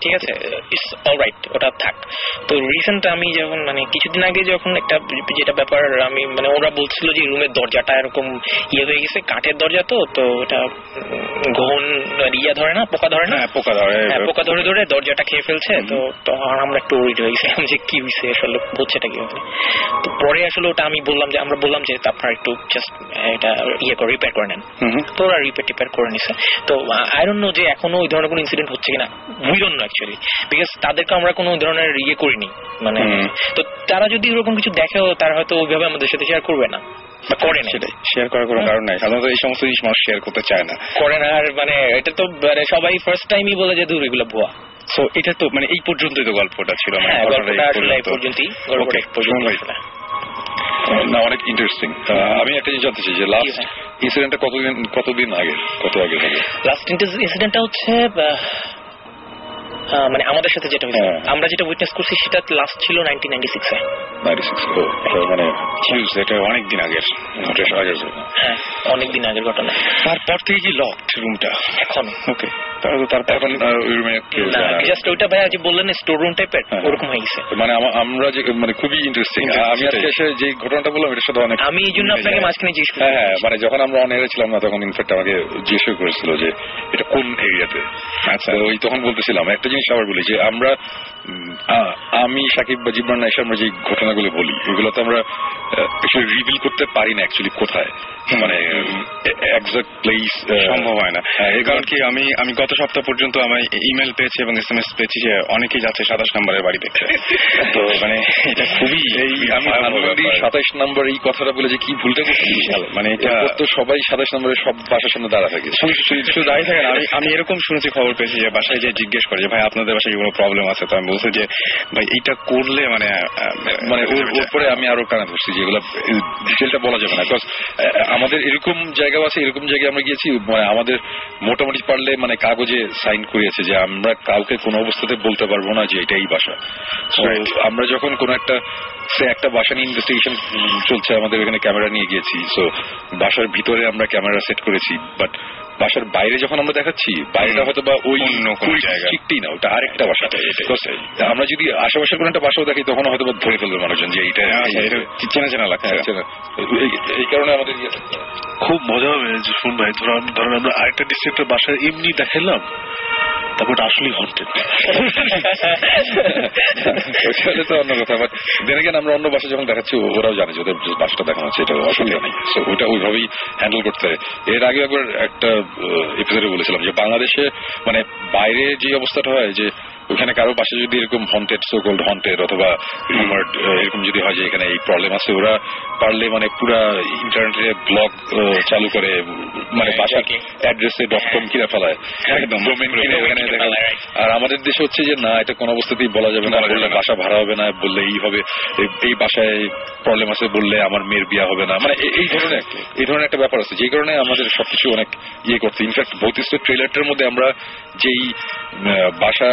ঠিক আছে, it's alright, ওটা থাক। তো রিসেন্ট আমি যখন মানে কিছুদিন আগে যখন একটা যেটা ব্যাপার আমি মানে ওরা বলছিল যে রুমের দরজাটা এরকম ইয়ে হয়ে গেছে, কাঠের দরজা, তো ওটা ঘন ইয়া ধরে না, পোকা ধরে না, পোকা ধরে ধরে দরজাটা খেয়ে ফেলছে। তো তখন আমরা একটু ওরিড হয়ে গেছিলাম যে কি হয়েছে আসলে, হচ্ছেটা কি। তো পরে আসলে ওটা আমরা বললাম যে আপনারা একটু জাস্ট এটা ইয়ে করে রিপেয়ার করে নেন। তো ওরা রিপেয়ার করে নিছে। তো আই ডোন্ট নো যে এখনো ওই ধরনের কোনো ইনসিডেন্ট হচ্ছে কিনা, we don't know actually, because তাদেরকে আমরা কোনো ধরনের ইয়ে করিনি মানে। তো তারা যদি এরকম কিছু দেখেও তারা হয়তো ওইভাবে আমাদের সাথে শেয়ার করবে না বা করে না। সেটাই, শেয়ার করার কোনো কারণ নাই। সাধারণত এই সমস্ত জিনিস মানুষ শেয়ার করতে চায় না, করে না। আর মানে এটা তো মানে সবাই ফার্স্ট টাইমই বলে যে দূর এগুলো ভুয়া। সো এটা তো মানে এই পর্যন্তই তো গল্পটা ছিল, মানে গল্পটা আসলে এই পর্যন্তই। না, অনেক ইন্টারেস্টিং। আমি একটা জিনিস জানতে চাই যে লাস্ট ইনসিডেন্টটা কতদিন আগে, কত আগে হবে? লাস্ট ইনসিডেন্টটা হচ্ছে মানে আমাদের সাথে যেটা হয়েছে, আমরা যেটা উইটনেস করছি সেটা লাস্ট ছিল 1996-এ। 96 মানে এটা অনেক দিন আগের, হ্যাঁ অনেক দিন আগের ঘটনা। তারপর থেকে কি লকড রুমটা এখন? ওকে, তারপর জাস্ট ওইটা ভাইয়া যে বললেন স্টোর রুম টাইপের, ওরকম হয়ে গেছে। মানে আমরা যে মানে খুবই ইন্টারেস্টিং। আমি আজকে এসে যে ঘটনাটা বললাম এটা সাথে অনেক, আমি এই জন্য আপনাকে মাঝখানে জিজ্ঞেস করি। হ্যাঁ, মানে যখন আমরা অন এয়ারে ছিলাম না তখন ইনফ্যাক্ট আমাকে জিজ্ঞেস করেছিল যে এটা কোন এরিয়াতে। আচ্ছা, ওই তখন বলতেছিলাম একটা জিনিস আবার বলি যে আমি সাকিব বা জিবরান এসে আমরা যে ঘটনাগুলো বলি এগুলো তো আমরা রিভিল করতে পারি না অ্যাকচুয়ালি কোথায়, মানে এক্সাক্ট প্লেস সম্ভব হয় না। এই কারণ কি আমি গত সপ্তাহ পর্যন্ত আমি ইমেল পেয়েছি এবং SMS পেয়েছি যে অনেকেই যাচ্ছে 27 নম্বরের বাড়ি দেখতে। তো মানে এটা খুবই, আমি 27 নম্বর এই কথাটা বলে যে কি ভুলটা করছি বিশাল, মানে এটা তো সবাই 27 নম্বরের সব বাসার সামনে দাঁড়া থাকে, শুধু দাঁড়িয়ে থাকে না। আমি এরকম শুনেছি, খবর পেয়েছি যে বাসায় যে জিজ্ঞেস করে যে ভাই আপনাদের বাসায় কোনো প্রবলেম আছে? তো আমি বলছি যে ভাই এইটা করলে মানে ওর পরে আমি আরো কানা ধরছি যে এগুলো ডিটেলটা বলা যাবে না, বিকজ আমাদের এরকম জায়গাও আছে, এরকম জায়গায় আমরা গিয়েছি মানে আমাদের মোটামুটি পারলে মানে কাগজে সাইন করিয়েছে যে আমরা কাউকে কোনো অবস্থাতে বলতে পারবো না যে এটাই বাসা। আমরা যখন কোনো একটা বাসা নিয়ে ইনভেস্টিগেশন চলছে, আমাদের এখানে ক্যামেরা নিয়ে গিয়েছি, সো বাসার ভিতরে আমরা ক্যামেরা সেট করেছি, বাট বাসার বাইরে যখন আমরা দেখাচ্ছি বাইরেটা হয়তো বা ওই ঠিকই না, ওটা আরেকটা বাসা। আমরা যদি আশেপাশের কোনো একটা বাসাও দেখি তখন হয়তো বা ধরে ফেলবে মানুষজন যে এইটা চেনা চেনা লাগছে। এই কারণে আমাদের খুব মজা হবে যে শুন ভাই, ধরুন আমরা আরেকটা ডিস্ট্রিক্টের বাসায় এমনি দেখালাম, তারপর আসলে হন্টেড, ওইটা তো অন্য কথা। বাট দেন এগেইন আমরা অন্য বাসা যখন দেখাচ্ছি ওরাও জানে যে ওদের বাসাটা দেখানো হচ্ছে এটা অসুবিধা নেই, সো ওইটা ওইভাবেই হ্যান্ডেল করতে হয়। এর আগে একবার একটা এপিসোডে বলেছিলাম যে বাংলাদেশে মানে বাইরে যে অবস্থাটা হয় যে ওখানে কারো পাশে যদি এরকম হন্টেড, সো কল্ড হন্টেড অথবা এরকম যদি হয় যে এখানে এই প্রবলেম আছে, ওরা পারলে মানে পুরা ইন্টারনেটে ব্লগ চালু করে মানে বাসার অ্যাড্রেসে .com কিনে ফেলায়, একদম ডোমেইন কিনে ওখানে দেখায়। আর আমাদের দেশে হচ্ছে যে না, এটা কোনো অবস্থাতেই বলা যাবে না, বললে বাসা ভাড়া হবে না, বললে এই হবে, এই বাসায় প্রবলেম আছে বললে আমার মেয়ের বিয়ে হবে না, মানে এই ধরনের একটা ব্যাপার আছে, যে কারণে আমাদের সবকিছু অনেক ইয়ে করতে। ইনফ্যাক্ট ভৌতিষ্ঠ ট্রেলারটার মধ্যে আমরা যেই বাসা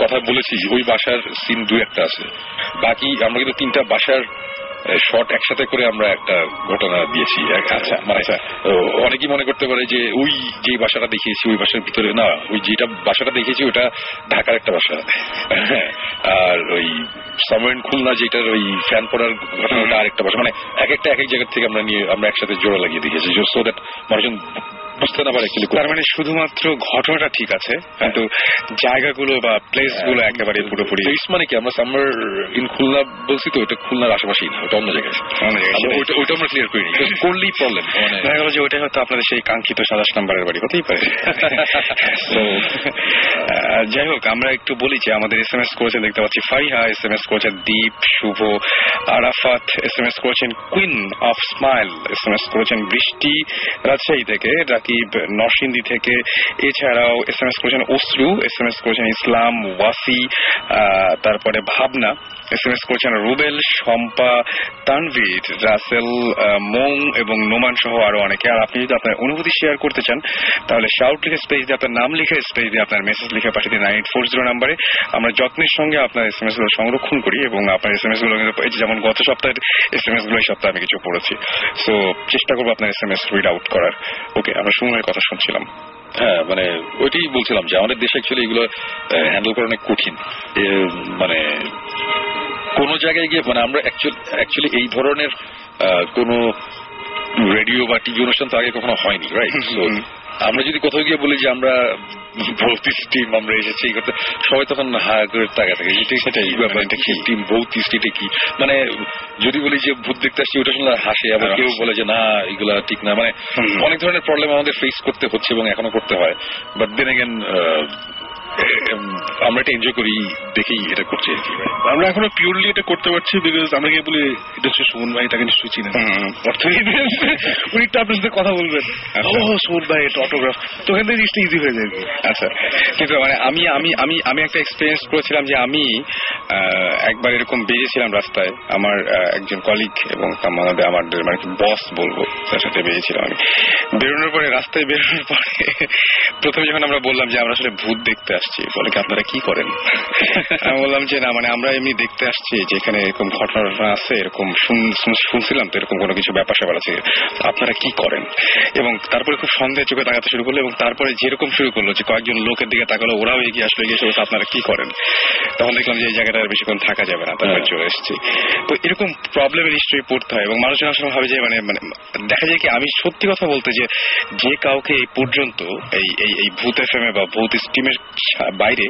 কথা বলেছি ওই বাসার সিন 2-1টা আছে, বাকি আমরা কিন্তু 3টা বাসার শর্ট একসাথে করে আমরা একটা ঘটনা দিয়েছি। আচ্ছা, মানে অনেকেই মনে করতে পারে যে ওই যে বাসাটা দেখিয়েছি ওই বাসার ভিতরে না, ওই যেটা বাসাটা দেখিয়েছি ওটা ঢাকার একটা বাসা, আর ওই সামওয়্যার খুলনা যেটার ওই ফ্যান পড়ার ঘটনাটা আরেকটা বাসা, মানে এক জায়গা থেকে আমরা একসাথে জোড়া লাগিয়ে দেখিয়েছি, সো দ্যাট মানুষজন বুঝতে না পারে। তার মানে শুধুমাত্র ঘটনাটা ঠিক আছে কিন্তু জায়গাগুলো বা প্লেস গুলো একেবারে পুরোপুরি, মানে কি আমরা সামার ইন খুলনা বলছি তো ওটা খুলনার আশেপাশেই না, ওটা অন্য জায়গায়, ওইটা আমরা ক্লিয়ার করিনি, করলেই প্রবলেম। দেখা গেল যে ওইটাই হয়তো আপনাদের সেই কাঙ্ক্ষিত 27 নম্বরের বাড়ি হতেই পারে। যাই হোক, আমরা একটু বলি যে আমাদের SMS করেছেন, দেখতে পাচ্ছি ফারিহা SMS করেছেন, দীপ, শুভ, আরাফাত SMS করেছেন, কুইন অফ স্মাইল SMS করেছেন বৃষ্টি রাজশাহী থেকে, রাকিব নরসিংদী থেকে, এছাড়াও SMS করেছেন অশ্রু, SMS করেছেন ইসলাম, ওয়াসি, তারপরে ভাবনা SMS করেছেন রুবেল, শম্পা, তানভীর, রাসেল, মং এবং নোমান সহ আরো অনেকে। আর আপনি যদি আপনার অনুভূতি শেয়ার করতে চান তাহলে শাউট লিখে স্পেস দিয়ে আপনার নাম লিখে স্পেস দিয়ে আপনার মেসেজ লিখে পাঠিয়ে দিন 9840 নম্বরে। আমরা যত্নের সঙ্গে আপনার SMS গুলো সংরক্ষণ করি এবং আপনার SMS গুলো কিন্তু যেমন গত সপ্তাহের SMS গুলো এই সপ্তাহে আমি কিছু পড়েছি, সো চেষ্টা করবো আপনার SMS রিড আউট করার। ওকে, আমরা সুমনের কথা শুনছিলাম। হ্যাঁ মানে ওইটাই বলছিলাম যে আমাদের দেশে অ্যাকচুয়ালি এগুলো হ্যান্ডেল করা অনেক কঠিন। মানে কোন জায়গায় গিয়ে মানে আমরা অ্যাকচুয়ালি এই ধরনের কোনো রেডিও বা টিভি অনুষ্ঠান তো আগে কখনো হয়নি, রাইট? সো আমরা যদি কোথাও গিয়ে বলি যে আমরা ভৌতিস টিম আমরা এসেছি এই করতে, সবাই তখন হা করে তাকা থাকে, সেটাই ব্যাপার, এটা কি টিম ভৌতিস, এটা কি? মানে যদি বলি যে ভূত দেখতে আসছি ওটা শুনলে হাসে, আবার কেউ বলে যে না এগুলা ঠিক না। মানে অনেক ধরনের প্রবলেম আমাদের ফেস করতে হচ্ছে এবং এখনো করতে হয়। বাট দেন এগেন আমরা এটা এনজয় করি দেখেই এটা করছি আর কি। আমরা এখনো পিওরলি এটা করতে পারছি বিকজ আমরা গিয়ে বলি এটা হচ্ছে সুমন ভাই, এটাকে নিশ্চয়ই চিনেন, উনি একটু আপনার সাথে কথা বলবেন, ও সুমন ভাই এটা অটোগ্রাফ, তো ওখান থেকে জিনিসটা ইজি হয়ে যায়। আচ্ছা, কিন্তু মানে আমি আমি আমি আমি একটা এক্সপিরিয়েন্স করেছিলাম যে আমি একবার এরকম বেরিয়েছিলাম রাস্তায়, আমার একজন কলিগ এবং আমাদের মানে বস বলবো, তার সাথে বেরিয়েছিলাম আমি। বেরোনোর পরে রাস্তায় বেরোনোর পরে প্রথমে যখন আমরা বললাম যে আমরা আসলে ভূত দেখতে আসছি, বলে কি আপনারা কি করেন? আমি বললাম যে না মানে আমরা এমনি দেখতে আসছি যে এখানে এরকম ঘটনা আছে, এরকম শুনছিলাম তো এরকম কোনো কিছু ব্যাপার স্যাপার আছে, আপনারা কি করেন? এবং তারপরে খুব সন্দেহ চোখে তাকাতে শুরু করলো, এবং তারপরে যেরকম শুরু করলো যে কয়েকজন লোকের দিকে তাকালো, ওরাও এগিয়ে আসলো, এগিয়ে এসে আপনারা কি করেন? তখন দেখলাম যে এই জায়গাটা আর বেশিক্ষণ থাকা যাবে না, তারপরে চলে এসেছি। তো এরকম প্রবলেমের হিস্ট্রি পড়তে হয় এবং মানুষের আসলে ভাবে যে মানে মানে দেখা যায় কি, আমি সত্যি কথা বলতে যে কাউকে এই পর্যন্ত এই ভূত এফএম বা ভূত স্টিমের বাইরে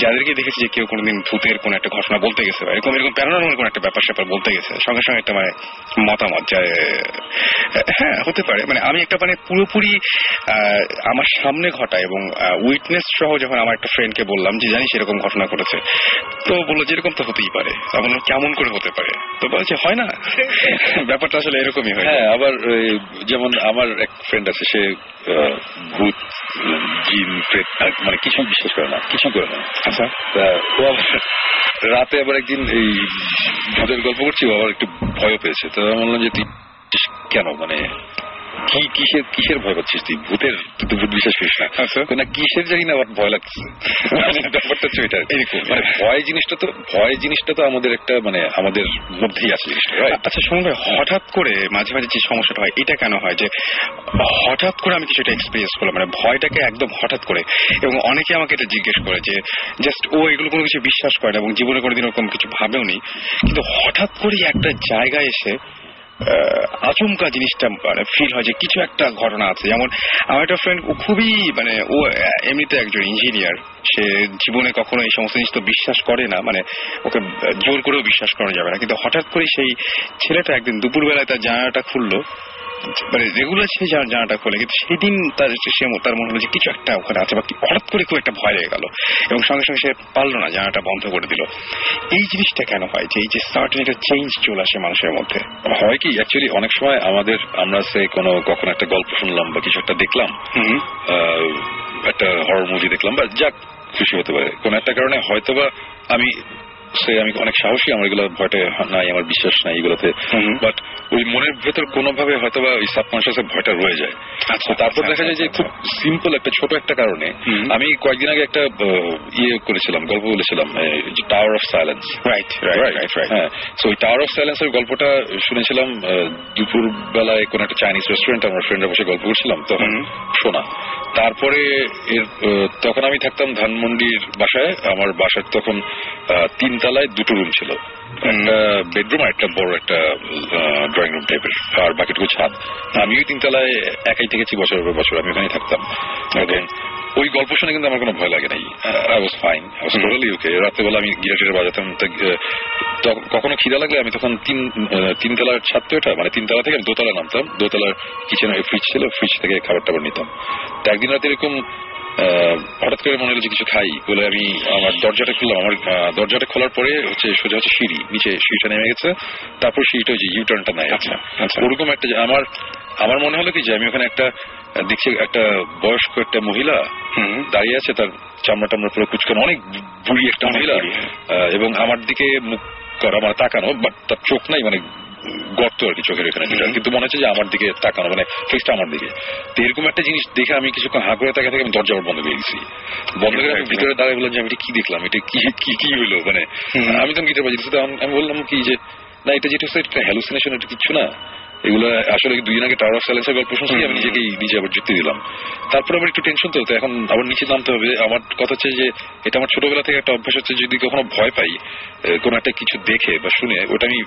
যাদেরকে দেখেছি যে কেউ কোনোদিন ভূতের কোন একটা ঘটনা বলতে গেছে বা এরকম প্যারানর্মাল কোন একটা ব্যাপার স্যাপার বলতে গেছে, সঙ্গে সঙ্গে একটা মানে মতামত যায় হ্যাঁ হতে পারে, মানে আমি একটা মানে পুরোপুরি আমার সামনে ঘটা এবং উইটনেস সহ যখন আমার একটা ফ্রেন্ডকে বললাম যে জানিস এরকম ঘটনা ঘটেছে, তো বললো যে এরকম তো হতেই পারে। আমি বললাম কেমন করে হতে পারে? তো বলছে হয় না, ব্যাপারটা আসলে এরকমই হয়। হ্যাঁ, আবার যেমন আমার এক ফ্রেন্ড আছে, সে ভূত জিন প্রেত মানে কিছু বিশ্বাস করে না, কিছু করে না। আচ্ছা, ও আবার রাতে আবার একদিন এই ভূতের গল্প করছি, ও আবার একটু ভয় পেয়েছে। তো আমি বললাম যে তুই কেন মানে কিসের ভয় পাচ্ছিস তুই? ভূতের তুই তো ভূত বিশ্বাস করিস না, কিসের জানি না আবার ভয় লাগছে। ব্যাপারটা হচ্ছে ওইটা, মানে ভয় জিনিসটা তো আমাদের একটা মানে আমাদের মধ্যেই আছে জিনিসটা। আচ্ছা শুনুন ভাই, হঠাৎ করে মাঝে মাঝে যে সমস্যাটা হয় এটা কেন হয় যে হঠাৎ করে আমি কিছুটা এক্সপিরিয়েন্স করলাম, মানে ভয়টাকে একদম হঠাৎ করে, এবং অনেকে আমাকে এটা জিজ্ঞেস করে যে জাস্ট ও এগুলো কোনো কিছু বিশ্বাস করে না এবং জীবনে কোনোদিন ওরকম কিছু ভাবেও নি, কিন্তু হঠাৎ করেই একটা জায়গায় এসে আচমকা জিনিসটা মানে ফিল হয় যে কিছু একটা ঘটনা আছে। যেমন আমার একটা ফ্রেন্ড, ও খুবই মানে ও এমনিতে একজন ইঞ্জিনিয়ার, সে জীবনে কখনো এই সমস্ত জিনিস তো বিশ্বাস করে না, মানে ওকে জোর করেও বিশ্বাস করা যাবে না, কিন্তু হঠাৎ করে সেই ছেলেটা একদিন দুপুরবেলায় তার জানালাটা খুললো, মানে রেগুলার সে জানাটা খোলে, কিন্তু সেদিন তার মনে হলো যে কিছু একটা ওখানে আছে, বা হঠাৎ করে খুব একটা ভয় লেগে গেল এবং সঙ্গে সঙ্গে সে পারলো না, জানাটা বন্ধ করে দিল। এই জিনিসটা কেন হয় যে এই যে সার্টেন একটা চেঞ্জ চলে আসে মানুষের মধ্যে? হয় কি অ্যাকচুয়ালি অনেক সময় আমরা সে কখনো একটা গল্প শুনলাম বা কিছু একটা দেখলাম, একটা হরর মুভি দেখলাম বা যাক খুশি হতে পারে কোন একটা কারণে, হয়তোবা আমি অনেক সাহসী, আমার এগুলো ভয়টা নাই, আমার বিশ্বাস নাই এগুলোতে, বাট ওই মনের ভেতর কোনোভাবে হয়তোবা ওই সাবকনশিয়াসে ভয়টা রয়ে যায়। আচ্ছা, তারপর দেখা যায় যে খুব সিম্পল একটা ছোট একটা কারণে, আমি কয়েকদিন আগে একটা করেছিলাম, গল্প বলেছিলাম, tower of silence. Right right right. হ্যাঁ, সো ওই টাওয়ার অফ সাইলেন্সের গল্পটা শুনেছিলাম দুপুর বেলায় কোন একটা চাইনিজ রেস্টুরেন্ট, আমরা ফ্রেন্ডরা বসে গল্প করছিলাম তখন শোনা। তারপরে তখন আমি থাকতাম ধানমন্ডির বাসায়, আমার বাসার তখন 3 তলায় 2টো রুম ছিল, একটা বেডরুম আর একটা বড় একটা ড্রয়িং রুম টাইপের, আর বাকিটুকু ছাদ। আমি ওই 3 তলায় একাই থেকেছি বছরের পর বছর, আমি ওখানেই থাকতাম। ওই গল্প শুনে কিন্তু আমার কোনো ভয় লাগে নাই, I was fine, I was totally ওকে। রাত্রেবেলা আমি গিটার বাজাতাম, কখনো খিদা লাগলে আমি তখন 3 তলার ছাদ তো এটা, মানে 3 তলা থেকে আমি 2 তলায় নামতাম, 2 তলার কিচেনে ফ্রিজ ছিল, ফ্রিজ থেকে খাবার টাবার নিতাম। তো একদিন রাতে এরকম হঠাৎ করে মনে হলো যে কিছু খাই বলে আমি আমার দরজাটা খুললাম, আমার দরজাটা খোলার পরে সোজা হচ্ছে সিঁড়ি, নিচে সিঁড়িটা নেমে গেছে, তারপর সিঁড়িটা ওই যে ইউটার্নটা নেয়। আচ্ছা, ওরকম একটা আমার মনে হলো কি যে আমি ওখানে একটা দেখছি একটা বয়স্ক একটা মহিলা দাঁড়িয়ে আছে, তার চামড়া টামড়া পুরো কুচকানো, অনেক বুড়ি একটা মহিলা, এবং আমার দিকে মুখ করা মানে তাকানো, বাট তার চোখ নাই, মানে গর্ত আর কি চোখের এখানে, কিন্তু মনে হচ্ছে যে আমার দিকে তাকানো, মানে ফেসটা আমার দিকে। তো এরকম একটা জিনিস দেখে আমি কিছুক্ষণ হাঁ করে তাকিয়ে থেকে আমি দরজা বন্ধ করে গেছি, বন্ধ করে আমি ভিতরে দাঁড়ায় বললাম যে আমি এটা কি দেখলাম, এটা কি হইলো, মানে আমি তখন গিটার বাজিয়েছি। আমি বললাম কি যে না, এটা যেটা হচ্ছে এটা হ্যালুসিনেশন, এটা কিছু না, এগুলো আসলে 2 দিন আগে টাওয়ার অফ সাইলেন্সের গল্প শুনছি, আমি নিজে আবার যুক্তি দিলাম। তারপর আবার একটু টেনশন তো এখন আবার নিচে নামতে হবে। আমার কথা হচ্ছে যে এটা আমার ছোটবেলা থেকে একটা অভ্যাস হচ্ছে, যদি কখনো ভয় পাই কোনো একটা কিছু দেখে বা শুনে, ওটা আমি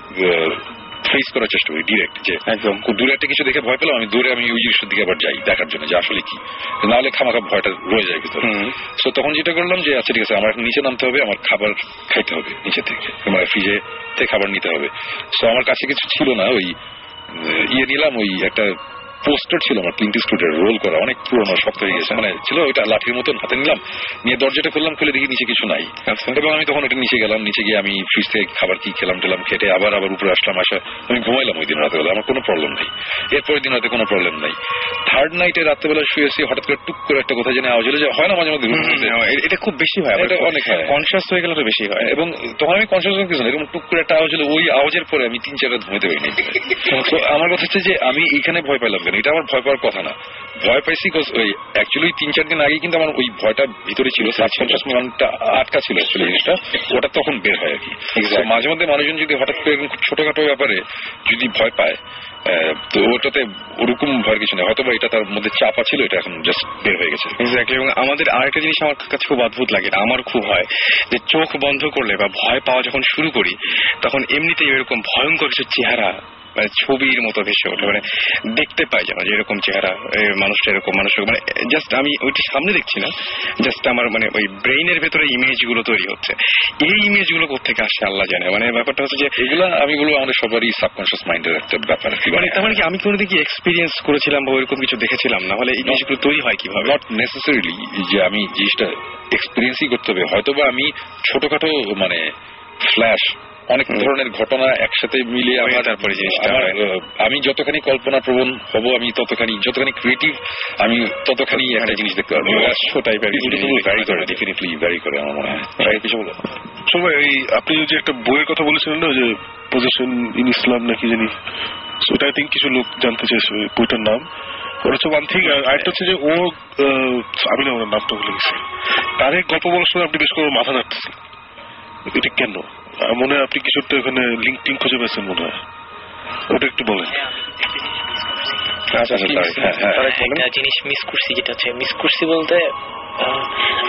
ফেস করার চেষ্টা করি ডিরেক্ট, যে একদম দূরে একটা কিছু দেখে ভয় পেলাম, আমি দূরে আমি ওই জিনিসের দিকে আবার যাই দেখার জন্য যে আসলে কি, নাহলে খামাখা ভয়টা রয়ে যায় ভিতরে। সো তখন যেটা করলাম যে আচ্ছা ঠিক আছে, আমার নিচে নামতে হবে, আমার খাবার খাইতে হবে নিচে থেকে, মানে ফ্রিজে থেকে খাবার নিতে হবে। সো আমার কাছে কিছু ছিল না, ওই নিলাম, ওই একটা পোস্টার ছিল আমার ক্লিন্ট ইস্টউডের রোল করা, অনেক পুরোনো শক্ত হয়ে গেছে, মানে ছিল ওইটা লাঠির মতন, হাতে নিলাম, নিয়ে দরজাটা খুললাম, খুলে দেখি নিচে কিছু নাই। এবং আমি তখন ওটা নিচে গেলাম, নিচে গিয়ে আমি ফ্রিজ থেকে খাবার কি খেলাম খেটে আবার উপরে আসলাম, আমি ঘুমাইলাম ওই দিন রাতেবেলা, আমার কোনো প্রবলেম নেই। এরপরের দিন রাতে কোনো প্রবলেম নাই। থার্ড নাইটে রাত্রেবেলা শুয়েছি, হঠাৎ করে টুক করে একটা কোথায় জানি আওয়াজ হলো, যে হয় না মাঝে মধ্যে, এটা খুব বেশি হয়, এটা অনেক হয়, কনসিয়াস হয়ে গেলে তো বেশি হয়। এবং তখন আমি কনসিয়াস কিছু না, এরকম টুক করে একটা আওয়াজ হলো, ওই আওয়াজের পরে আমি 3-4 রাত ঘুমাইতে পারিনি। তো আমার কথা হচ্ছে যে আমি এখানে ভয় পাইলাম কেন, এটা আমার ভয় পাওয়ার কথা না। ভয় পাইছি ওই অ্যাকচুয়ালি 3-4 দিন আগে কিন্তু আমার ওই ভয়টা ভিতরে ছিল, সাবকনশিয়াস মাইন্ডটা আটকা ছিল অ্যাকচুয়ালি জিনিসটা, ওটা তখন বের হয় আর কি। মাঝে মধ্যে মানুষজন যদি হঠাৎ করে এরকম ছোটখাটো ব্যাপারে যদি ভয় পায়, তো ওটাতে ওরকম ভয়ের কিছু নেই, হয়তো বা এটা তার মধ্যে চাপা ছিল, এটা এখন জাস্ট বের হয়ে গেছে। এক্স্যাক্টলি। এবং আমাদের আরেকটা জিনিস আমার কাছে খুব অদ্ভুত লাগে, আমার খুব হয় যে চোখ বন্ধ করলে বা ভয় পাওয়া যখন শুরু করি, তখন এমনিতেই এরকম ভয়ঙ্কর কিছু চেহারা, মানে ছবির মতো ভেসে ওঠে, মানে দেখতে পাই যেন যে এরকম চেহারা, মানুষটা এরকম, মানুষ মানে জাস্ট আমি ওইটি সামনে দেখছি না, জাস্ট আমার মানে ওই ব্রেইনের ভেতরে ইমেজ গুলো তৈরি হচ্ছে। এই ইমেজ গুলো কোথেকে আসছে আল্লাহ জানে। মানে ব্যাপারটা হচ্ছে যে এগুলো আমি বলবো আমাদের সবারই সাবকনশিয়াস মাইন্ডের একটা ব্যাপার। মানে তার মানে কি আমি কোনোদিন কি এক্সপিরিয়েন্স করেছিলাম বা ওইরকম কিছু দেখেছিলাম, না হলে এই জিনিসগুলো তৈরি হয় কিভাবে? নট নেসেসারিলি যে আমি জিনিসটা এক্সপিরিয়েন্সই করতে হবে, হয়তোবা আমি ছোটখাটো মানে ফ্ল্যাশ অনেক ধরনের ঘটনা একসাথে মিলিয়ে আমার তারপরে জিনিসটা আমি যতখানি কল্পনা প্রবণ হব, আমি যতখানি ক্রিয়েটিভ, আমি ততখানি একটা জিনিস দেখতে পারবো। ভ্যারি করে, ডেফিনেটলি ভ্যারি করে আমার মনে হয়। কিছু বলো সময় এই আপনি যে একটা বইয়ের কথা বলেছিলেন না, যে পজিশন ইন ইসলাম নাকি জানি, সেটা আই থিঙ্ক কিছু লোক জানতে চাইছে বইটার নাম। ওর হচ্ছে ওয়ান থিং, আরেকটা হচ্ছে যে ও আমি না ওনার নামটা ভুলে গেছি, তার এই গল্প বলার সময় আপনি বেশ করে মাথা নাড়তেছেন, এটা কেন? মনে হয় আপনি কিছু একটা এখানে লিঙ্ক টিঙ্ক খুঁজে পেয়েছেন মনে হয়, ওটা একটু বলেন। একটা জিনিস মিস করছি, যেটা হচ্ছে মিস করছি বলতে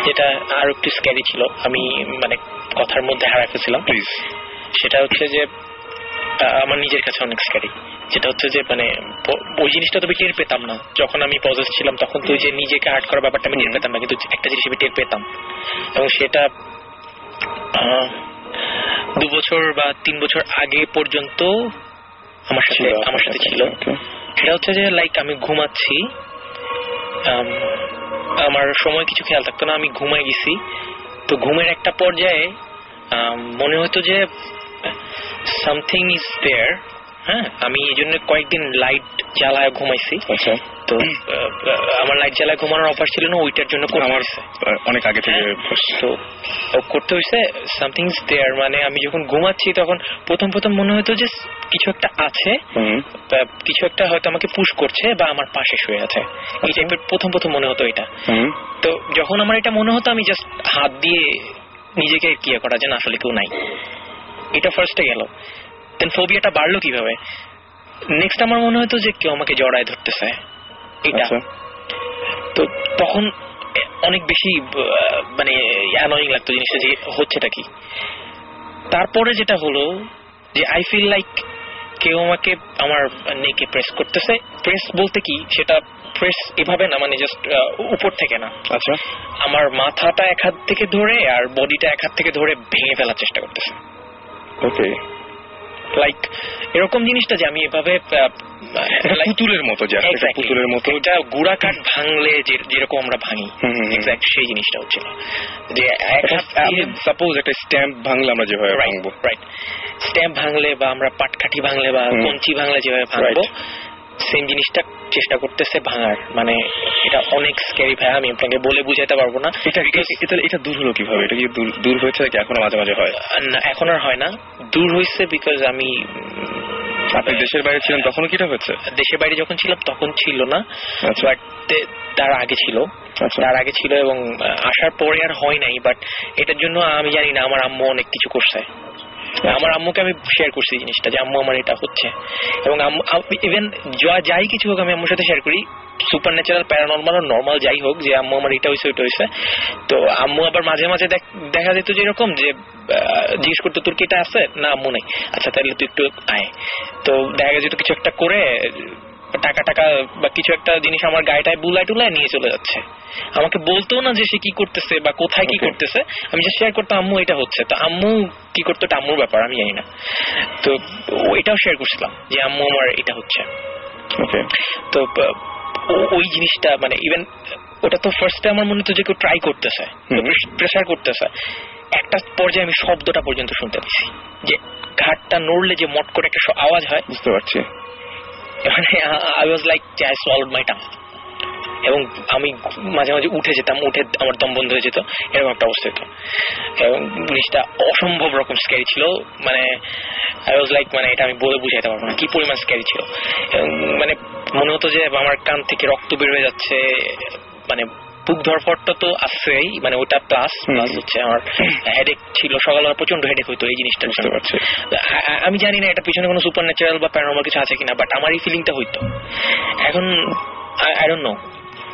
যেটা আরো একটু স্ক্যারি ছিল, আমি মানে কথার মধ্যে হারাই ফেলছিলাম। সেটা হচ্ছে যে আমার নিজের কাছে অনেক স্ক্যারি, যেটা হচ্ছে যে মানে ওই জিনিসটা তো টের পেতাম না যখন আমি পজেস ছিলাম, তখন তো যে নিজেকে হার্ট করার ব্যাপারটা আমি টের পেতাম না, কিন্তু একটা জিনিস আমি টের পেতাম, এবং সেটা 2 বছর বা 3 বছর আগে পর্যন্ত আমার সাথে ছিল। সেটা হচ্ছে যে লাইক আমি ঘুমাচ্ছি, আমার সময় কিছু খেয়াল থাকতো না, আমি ঘুমাই গেছি, তো ঘুমের একটা পর্যায়ে মনে হতো যে সামথিং ইজ দেয়ার। হ্যাঁ, আমি এই জন্য কয়েকদিন লাইট জ্বালায় ঘুমাইছি। তো আমার লাইট জ্বালায় ঘুমানোর অভ্যাস ছিল না, ওইটার জন্য আমার অনেক আগে থেকে তো করতে হয়েছে। সামথিং ইজ দেয়ার মানে আমি যখন ঘুমাচ্ছি তখন প্রথম মনে হতো যে কিছু একটা আছে, কিছু একটা হয়তো আমাকে পুশ করছে বা আমার পাশে শুয়ে আছে, এই টাইপের প্রথম মনে হতো এটা। তো যখন আমার এটা মনে হতো, আমি জাস্ট হাত দিয়ে নিজেকে ক্লিয়ার করা যে না আসলে কেউ নাই, এটা ফার্স্টে গেল। দেন ফোবিয়াটা বাড়লো কিভাবে, নেক্সট আমার মনে হতো যে কেউ আমাকে জড়ায় ধরতেছে, এটা তো তখন অনেক বেশি মানে অ্যানোয়িং লাগতো জিনিসটা, যে হচ্ছেটা কি। তারপরে যেটা হলো যে আই ফিল লাইক কেউ আমাকে আমার নেকে প্রেস করতেছে। প্রেস বলতে কি, সেটা প্রেস এভাবে না, মানে জাস্ট উপর থেকে না, আচ্ছা আমার মাথাটা এক হাত থেকে ধরে আর বডিটা এক হাত থেকে ধরে ভেঙে ফেলার চেষ্টা করতেছে। ওকে, লাইক এরকম জিনিসটা যে আমি এভাবে পুতুলের মতো, যে পুতুলের মতো এটা গুড়া কাঠ ভাঙলে যেরকম আমরা ভাঙি, এক্স্যাক্ট সেই জিনিসটা হচ্ছিল যে সাপোজ একটা স্ট্যাম্প ভাঙলে আমরা যেভাবে ভাঙবো, রাইট, স্ট্যাম্প ভাঙলে বা আমরা পাটকাঠি ভাঙলে বা কঞ্চি ভাঙলে যেভাবে ভাঙবো, সেম জিনিসটা চেষ্টা করতেছে ভাঙার। মানে এটা অনেক স্ক্যারি ভাই, আমি আপনাকে বলে বুঝাতে পারবো না। এটা দূর হলো কিভাবে? এটা কি দূর হয়েছে নাকি এখনো মাঝে মাঝে হয়? না, এখন আর হয় না, দূর হয়েছে বিকজ আমি আপনি দেশের বাইরে ছিলেন তখনও কি এটা হচ্ছে? দেশের বাইরে যখন ছিলাম তখন ছিল না, বাট তার আগে ছিল, এবং আসার পরে আর হয় নাই। বাট এটার জন্য আমি জানি না, আমার আম্মু অনেক কিছু করছে, আমার আম্মুকে আমি শেয়ার করছি জিনিসটা যে আম্মু আমার এটা হচ্ছে, এবং ইভেন যাই কিছু হোক আমি আম্মুর সাথে শেয়ার করি, সুপার ন্যাচারাল প্যারানরমাল আর নর্মাল যাই হোক, যে আম্মু আমার এটা হয়েছে ওইটা হয়েছে। তো আম্মু আবার মাঝে মাঝে দেখা যেত যে এরকম যে জিজ্ঞেস করতো তোর কি এটা আছে, না আম্মু নেই, আচ্ছা তাহলে তুই একটু আয়। তো দেখা যেত কিছু একটা করে টাকা বা কিছু একটা জিনিস আমার গায়েটায় বুলাই টুলাই নিয়ে চলে যাচ্ছে, আমাকে বলতো না যে সে কি করতেছে বা কোথায় কি করতেছে, আমি জাস্ট শেয়ার করতাম আম্মু এটা হচ্ছে। তো আম্মু কি করতো এটা আম্মুর ব্যাপার, আমি জানি না। তো ওইটাও শেয়ার করছিলাম যে আম্মু আমার এটা হচ্ছে। তো ওই জিনিসটা মানে ইভেন ওটা তো ফার্স্টে আমার মনে হতো যে কেউ ট্রাই করতেছে, প্রেসার করতেছে, একটা পর্যায়ে আমি শব্দটা পর্যন্ত শুনতে পাচ্ছি যে ঘাটটা নড়লে যে মট করে একটা আওয়াজ হয়, বুঝতে পারছি। মানে I was like I swallowed my tongue, এবং আমি মাঝে মাঝে উঠে যেতাম, উঠে আমার দম বন্ধ হয়ে যেত, এরকম একটা অবস্থা হতো। এবং জিনিসটা অসম্ভব রকম স্ক্যারি ছিল, মানে I was like মানে এটা আমি বলে বুঝাইতে পারবো না কি পরিমাণ স্ক্যারি ছিল। মানে মনে হতো যে আমার কান থেকে রক্ত বের হয়ে যাচ্ছে, মানে বুক ধরফরটা তো আসছেই, মানে ওটা প্লাস হচ্ছে আমার হেডেক ছিল, সকালবেলা প্রচন্ড হেডেক হইতো এই জিনিসটা। আমি জানি না এটা পিছনে কোনো সুপার ন্যাচারাল বা প্যারানরমাল কিছু আছে কিনা, বাট আমার এই ফিলিংটা হইতো। এখন আই ডোন্ট নো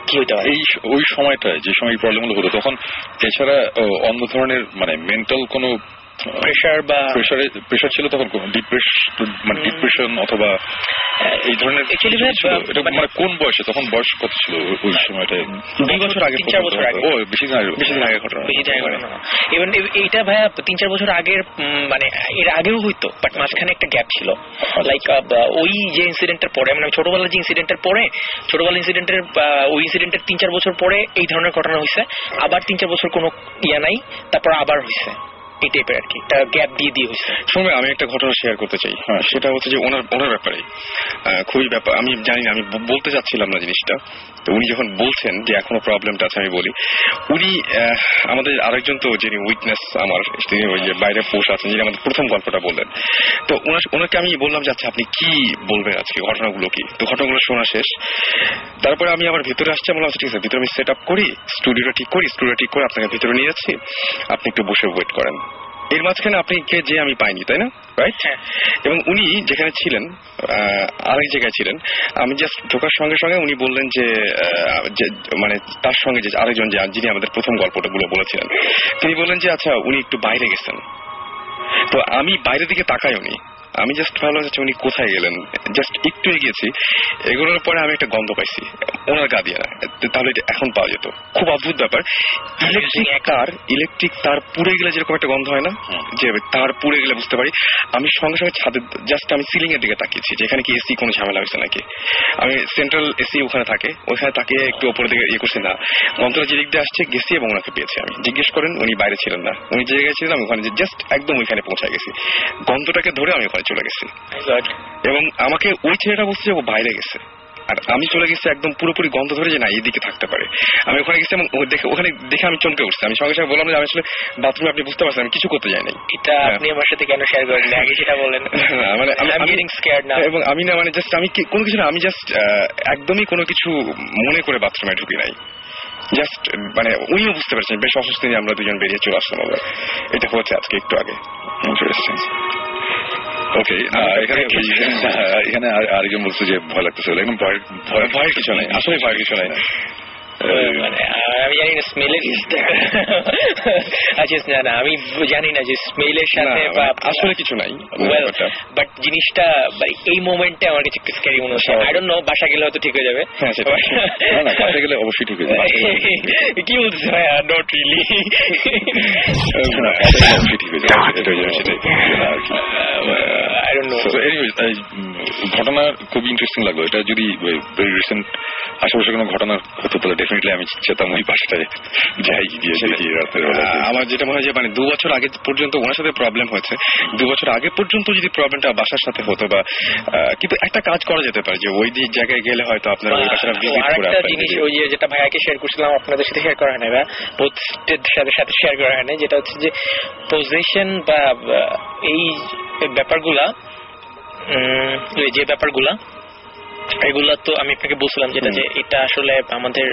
কি হইতে পারে। ওই সময়টা যে সময় প্রবলেমগুলো হতো তখন এছাড়া অন্য ধরনের মানে মেন্টাল কোনো প্রেশার ছিল তখন, ডিপ্রেশন অথবা এই ধরনের মানে কোন বয়সে, তখন বয়স কত ছিল ওই সময়টায়? 2 বছর আগে, 3-4 বছর আগে। ও বেশি দিন আগে ঘটনা। ইভেন এইটা ভাইয়া 3-4 বছর আগের, মানে এর আগেও হইতো, বাট মাঝখানে একটা গ্যাপ ছিল। লাইক ওই যে ইনসিডেন্টের পরে, মানে ছোটবেলার যে ইনসিডেন্টের পরে, ছোটবেলার ইনসিডেন্টের ওই ইনসিডেন্টের 3-4 বছর পরে এই ধরনের ঘটনা হয়েছে, আবার 3-4 বছর কোনো ইয়া নাই, তারপর আবার হয়েছে, এই টাইপের আর কি, একটা গ্যাপ দিয়ে হয়েছে। শুনবে আমি একটা ঘটনা শেয়ার করতে চাই। সেটা হচ্ছে যে ওনার ব্যাপারে খুবই ব্যাপার, আমি জানি না, আমি বলতে চাচ্ছিলাম না জিনিসটা, তো উনি যখন বলছেন যে এখনো প্রবলেমটা আছে, আমি বলি উনি আমাদের আরেকজন তো যিনি উইটনেস আমার, তিনি ওই যে বাইরে পোষ আছেন, যিনি আমাদের প্রথম গল্পটা বললেন, তো ওনাকে আমি বললাম যে আচ্ছা আপনি কি বলবেন আজকে, ঘটনাগুলো কি? তো ঘটনাগুলো শোনা শেষ, তারপরে আমি আবার ভিতরে আসছি, বললাম ঠিক আছে ভিতরে আমি সেট আপ করি, স্টুডিওটা ঠিক করে আপনাকে ভিতরে নিয়ে যাচ্ছি, আপনি একটু বসে ওয়েট করেন। এর মাঝখানে আপনি যে আমি পাইনি, তাই না? রাইট। এবং উনি যেখানে ছিলেন আরেক জায়গায় ছিলেন, আমি জাস্ট ঢোকার সঙ্গে সঙ্গে উনি বললেন যে মানে তার সঙ্গে যে আরেকজন যিনি আমাদের প্রথম গল্পটা বলেছিলেন, তিনি বললেন যে আচ্ছা উনি একটু বাইরে গেছেন। তো আমি বাইরের দিকে তাকাই, আমি জাস্ট ভাবলাম যে উনি কোথায় গেলেন, জাস্ট একটু এগিয়েছি, এগুলোর পরে আমি একটা গন্ধ পাইছি ওনার গা দিয়ে, না তাহলে এটা এখন পাওয়া যেত। খুব অদ্ভুত ব্যাপার, ইলেকট্রিক তার পুড়ে গেলে যেরকম একটা গন্ধ হয় না, যে তার পুড়ে গেলে বুঝতে পারি। আমি সঙ্গে সঙ্গে ছাদে জাস্ট আমি সিলিং এর দিকে তাকিয়েছি যে এখানে কি এসি কোনো ঝামেলা হয়েছে নাকি। আমি সেন্ট্রাল এসি ওখানে থাকে, ওইখানে তাকিয়ে একটু উপরের দিকে ইয়ে করছি, না গন্ধটা যে দিক দিয়ে আসছে গেছি, এবং ওনাকে পেয়েছি। আমি জিজ্ঞেস করেন, উনি বাইরে ছিলেন না, উনি যে জায়গায় ছিলেন আমি ওখানে জাস্ট একদম ওইখানে পৌঁছায় গেছি, গন্ধটাকে ধরে আমি ওখানে চলে গেছি। এবং আমাকে ওই ছেলেটা বলছে যে ও বাইরে গেছে, আর আমি চলে গেছি একদম পুরোপুরি গন্ধ ধরে যে না এইদিকে থাকতে পারে। আমি ওখানে গেছি এবং ওখানে দেখে আমি চমকে উঠছি। আমি সঙ্গে সঙ্গে বললাম যে আমি আসলে বাথরুমে, আপনি বুঝতে পারছেন আমি কিছু করতে যাই নাই। এটা আপনি আমার সাথে কেন শেয়ার করেন আগে সেটা বলেন। মানে আমি গেটিং স্কেয়ার্ড না, এবং আমি না মানে জাস্ট আমি কোনো কিছু না, আমি জাস্ট একদমই কোনো কিছু মনে করে বাথরুমে ঢুকি নাই। জাস্ট মানে উনিও বুঝতে পারছেন বেশ অসুস্থ নিয়ে আমরা দুজন বেরিয়ে চলে আসলাম। আবার এটা হচ্ছে আজকে একটু আগে। ওকে, এখানে আরেকজন বলছে যে ভয় লাগতেছে, একদম ভয়ের কিছু নাই, আসলে ভয়ের কিছু নাই। মানে আমি জানি না স্মেলের আচ্ছা না আমি জানি না যে স্মেলের সাথে আসলে কিছু নাই, বাট জিনিসটা এই মোমেন্টে আমার কাছে একটু স্ক্যারি মনে হচ্ছে। আই ডোন্ট নো, বাসা গেলে হয়তো ঠিক হয়ে যাবে। বাসা গেলে অবশ্যই ঠিক হয়ে যাবে। কি বলছিস ভাই? নট রিয়েলি, অবশ্যই ঠিক হয়ে যাবে, এটা সেটাই আই ডোন্ট নো। ঘটনা খুব ইন্টারেস্টিং লাগলো। এটা যদি ভেরি রিসেন্ট আশেপাশে কোনো ঘটনা হতো তাহলে ডেফিনেটলি আমি চেতাম ওই বাসটায় যাই গিয়ে দেখি রাতের বেলা। আমার যেটা মনে হয় যে মানে 2 বছর আগে পর্যন্ত ওনার সাথে প্রবলেম হয়েছে, 2 বছর আগে পর্যন্ত যদি প্রবলেমটা বাসার সাথে হতো, বা কিন্তু একটা কাজ করা যেতে পারে যে ওই জায়গায় গেলে হয়তো আপনারা ওই বাসাটা ভিজিট করে একটা জিনিস, ওই যেটা ভাইয়াকে শেয়ার করছিলাম আপনাদের সাথে শেয়ার করা হয় না, বা সাথে সাথে শেয়ার করা হয় না, যেটা হচ্ছে যে পজিশন বা এই ব্যাপারগুলা, যে ব্যাপারগুলা এগুলা তো আমি আপনাকে বলছিলাম যেটা যে এটা আসলে আমাদের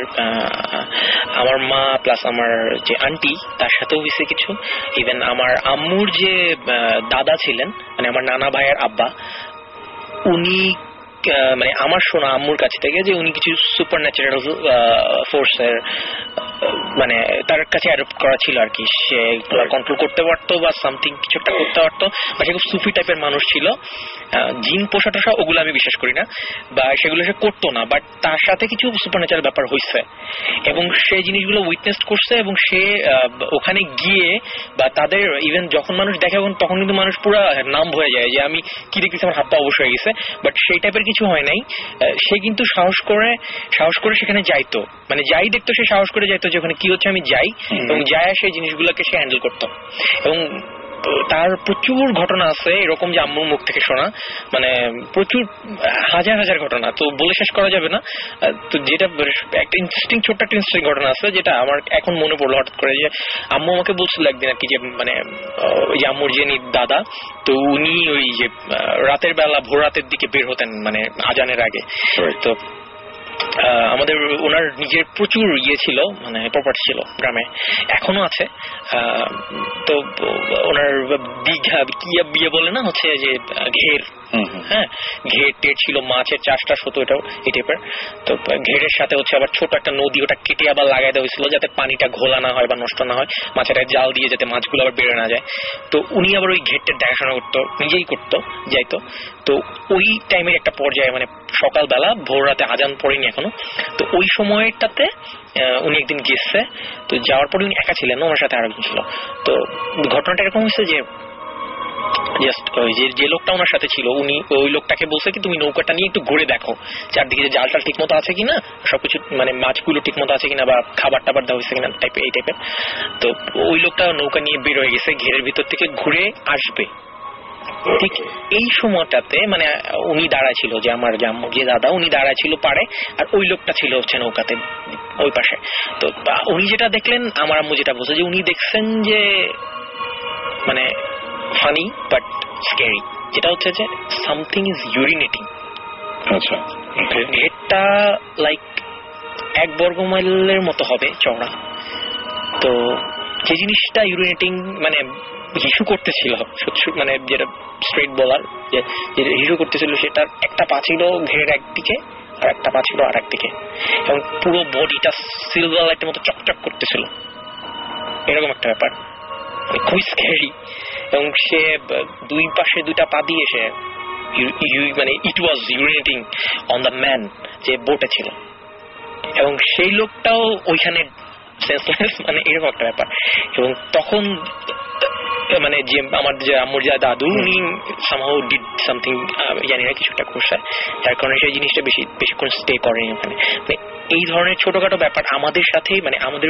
আমার মা প্লাস আমার যে আন্টি তার সাথেও হয়েছে কিছু, ইভেন আমার আম্মুর যে দাদা ছিলেন মানে আমার নানা ভাইয়ের আব্বা, উনি মানে আমার শোনা আম্মুর কাছ থেকে যে উনি কিছু সুপার ন্যাচারাল ফোর্সের মানে তার কাছে অ্যাডপ্ট করা ছিল আর কি, সে কন্ট্রোল করতে পারতো বা সামথিং কিছু একটা করতে পারতো, বা সে খুব সুফি টাইপের মানুষ ছিল। জিন পোষা টোষা ওগুলো আমি বিশ্বাস করি না বা সেগুলো সে করতো না, বাট তার সাথে কিছু সুপার ন্যাচারাল ব্যাপার হয়েছে এবং সে জিনিসগুলো উইটনেস করছে এবং সে ওখানে গিয়ে বা তাদের ইভেন যখন মানুষ দেখে তখন কিন্তু মানুষ পুরো নাম হয়ে যায় যে আমি কি দেখতেছি, আমার হাত পা অবশ্য হয়ে গেছে, বাট সেই টাইপের কিছু হয় নাই। সে কিন্তু সাহস করে সেখানে যাইতো, মানে যাই দেখতো সে সাহস করে যাইতো যে ওখানে কি হচ্ছে আমি যাই, এবং যায় সেই জিনিসগুলোকে সে হ্যান্ডেল করতো। এবং তার প্রচুর ঘটনা আছে এরকম যে আম্মুর মুখ থেকে শোনা, মানে প্রচুর হাজার হাজার ঘটনা, তো বলে শেষ করা যাবে না। তো যেটা একটা ছোট্ট একটা ইন্টারেস্টিং ঘটনা আছে যেটা আমার এখন মনে পড়লো হঠাৎ করে, যে আম্মু আমাকে বলছিল একদিন আর কি যে মানে ওই যে আম্মুর যে দাদা, তো উনি ওই যে রাতের বেলা ভোর রাতের দিকে বের হতেন মানে আজানের আগে। তো আমাদের ওনার নিজের প্রচুর ইয়ে ছিল, মানে প্রপার্টি ছিল গ্রামে, এখনো আছে। তো ওনার বিয়ে বলে না হচ্ছে যে ঘের, হ্যাঁ ঘের টের ছিল, মাছের চাষটা হতো এটাও এই টাইপের। তো ঘেরের সাথে হচ্ছে আবার ছোট একটা নদী, ওটা কেটে আবার লাগাই দেওয়া হয়েছিল যাতে পানিটা ঘোলা না হয় বা নষ্ট না হয়, মাছের জাল দিয়ে যাতে মাছগুলো আবার বেড়ে না যায়। তো উনি আবার ওই ঘেরটার দেখাশোনা করতো, নিজেই করতো, যাইতো। তো ওই টাইমের একটা পর্যায়ে মানে সকালবেলা ভোর রাতে আজান পড়েনি এখনো, তো ওই সময়টাতে উনি একদিন গেছে। তো যাওয়ার পরে উনি একা ছিলেন, ওনার সাথে আরেকজন ছিল। তো ঘটনাটা এরকম হয়েছে যে জাস্ট ওই যে লোকটা ওনার সাথে ছিল, উনি ওই লোকটাকে বলছে কি তুমি নৌকাটা নিয়ে একটু ঘুরে দেখো চারদিকে যে জালটাল ঠিক মতো আছে কিনা, সবকিছু মানে মাছগুলো ঠিক মতো আছে কিনা বা খাবার টাবার দেওয়া হয়েছে কিনা টাইপের এই টাইপের। তো ওই লোকটা নৌকা নিয়ে বের হয়ে গেছে, ঘেরের ভিতর থেকে ঘুরে আসবে। ঠিক এই সময়টাতে মানে উনি দাঁড়ায় ছিল, যে আমার যে দাদা উনি দাঁড়ায় ছিল পাড়ে, আর ওই লোকটা ছিল হচ্ছে নৌকাতে ওই পাশে। তো উনি যেটা দেখলেন, আমার আম্মু যেটা বলছে যে উনি দেখছেন যে মানে ফানি বাট স্ক্যারি, যেটা হচ্ছে যে সামথিং ইজ ইউরিনেটিং। আচ্ছা, ঘেরটা লাইক 1 বর্গ মাইলের মতো হবে চওড়া। তো যে জিনিসটা ইউরিনেটিং মানে হিসু করতেছিল, মানে যেটা স্ট্রেট বলার যে হিসু করতেছিল, সেটার একটা পা ছিল ঘেরের একদিকে আর একটা পা ছিল আর একদিকে, এবং পুরো বডিটা সিলভার লাইটের মতো চকচক করতেছিল, এরকম একটা ব্যাপার, খুবই স্ক্যারি। এবং সে দুই পাশে দুইটা পা দিয়ে সে মানে ইট ওয়াজ ইউরিনেটিং অন দ্য ম্যান যে বোটে ছিল, এবং সেই লোকটাও ওইখানে সেন্সলেস, মানে এরকম একটা ব্যাপার। এবং তখন মানে যে আমার যে আম্মুর যা দাদু, উনি সামহাউ ডিড সামথিং, জানি না কিছু একটা করছে, যার কারণে সেই জিনিসটা বেশিক্ষণ স্টে করেনি ওখানে। মানে এই ধরনের ছোটখাটো ব্যাপার আমাদের সাথে, মানে আমাদের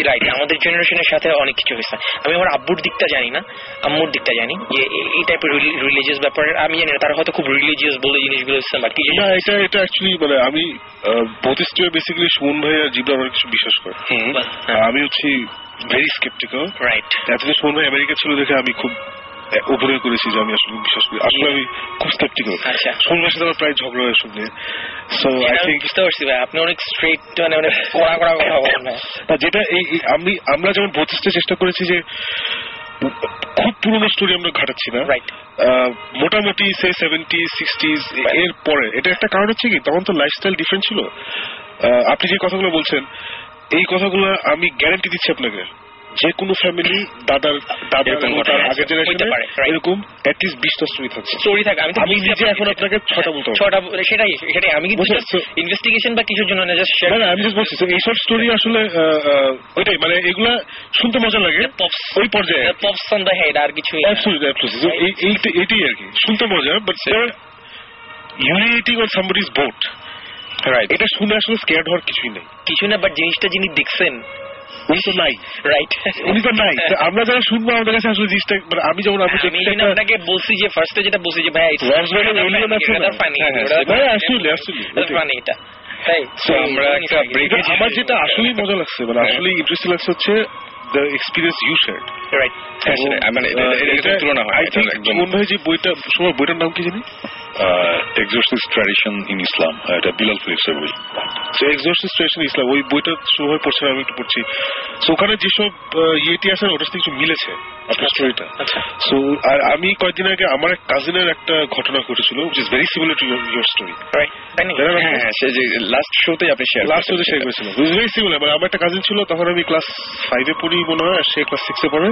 রাইট আমাদের জেনারেশনের সাথে অনেক কিছু হয়েছে। আমি আমার আব্বুর দিকটা জানি না, আম্মুর দিকটা জানি যে এই টাইপের রিলিজিয়াস ব্যাপার আমি জানি না, তারা হয়তো খুব রিলিজিয়াস বলে জিনিসগুলো বাকি না, এটা অ্যাকচুয়ালি মানে আমি বুদ্ধিস্ট বেসিক্যালি সুমন ভাই আর জিব্রান কিছু বিশ্বাস করে, আমি হচ্ছি ভেরি স্কেপটিক্যাল। রাইট, এতদিন সুমন ভাই আমেরিকা ছিল দেখে আমি খুব অভিনয় করেছি যে আমি আসলে বিশ্বাস করি, আসলে আমি খুব স্কেপটিক্যাল। সুমন ভাইয়ের সাথে আমার প্রায় ঝগড়া হয় শুনে। সো আই থিংক বুঝতে পারছি ভাই, আপনি অনেক স্ট্রেট, মানে অনেক কড়া কড়া কথা বলেন না। যেটা এই আমরা যেমন বুদ্ধিস্টে চেষ্টা করেছি যে খুব পুরনো স্টোরি আমরা ঘাটাচ্ছি না, মোটামুটি সে 70s 60s এর পরে। এটা একটা কারণ হচ্ছে কি, তখন তো লাইফস্টাইল ডিফারেন্ট ছিল। আপনি যে কথাগুলো বলছেন, এই কথাগুলো আমি গ্যারান্টি দিচ্ছি আপনাকে, যে কোনো ফ্যামিলি দাদার আগের জেনারেশনে এরকম অ্যাটলিস্ট 20টা স্টোরি থাকে। আমি নিজে এখন আপনাকে 6টা বলতে পারবো। সেটাই আমি কিন্তু ইনভেস্টিগেশন বা কিছুর জন্য না, আমি জাস্ট বলছি এইসব স্টোরি আসলে ওইটাই, মানে এগুলা শুনতে মজা লাগে ওই পর্যায়ে, পপস অন দ্য হেড, আর কিছু এইটাই আর কি, শুনতে মজা। বাট ইউরিনেটিং অন সামবডিজ বোট, এটা শুনে আসলে স্কেয়ার্ড হওয়ার কিছুই নেই, কিছু না। বাট জিনিসটা যিনি দেখছেন উনি তো নাই, রাইট, উনি তো নাই। আমরা যারা শুনবো আমাদের কাছে আসলে জিনিসটা, মানে আমি যেমন আপনাকে বলছি যে ফার্স্টে যেটা বলছি যে ভাই আমার যেটা আসলেই মজা লাগছে, মানে আসলেই ইন্টারেস্টিং লাগছে হচ্ছে the experience you shared, right? মানে তুলনা হয়। মনে হয় যে বইটার নাম কি জানি? এক্সোরসিস্ট ট্র্যাডিশন ইন ইসলাম, এটা বিলাল ফিলিপসের বই। এক্সোরসিস্ট ট্র্যাডিশন ইসলাম, ওই বইটা শুরু হয়ে পড়ছে, আমি একটু পড়ছি। সো ওখানে যেসব ইয়েটি আছে ওটার সাথে কিছু মিলেছে আপনার স্টোরিটা। সো আর আমি কয়েকদিন আগে আমার এক কাজিনের একটা ঘটনা ঘটেছিল, which is very similar to your story. হ্যাঁ, সে যে লাস্ট শোতে আপনি শেয়ার করেছিলাম, it was very similar. মানে আমার একটা কাজিন ছিল, তখন আমি ক্লাস 5-এ পড়ি মনে হয়, আর সে ক্লাস 6-এ পড়ে।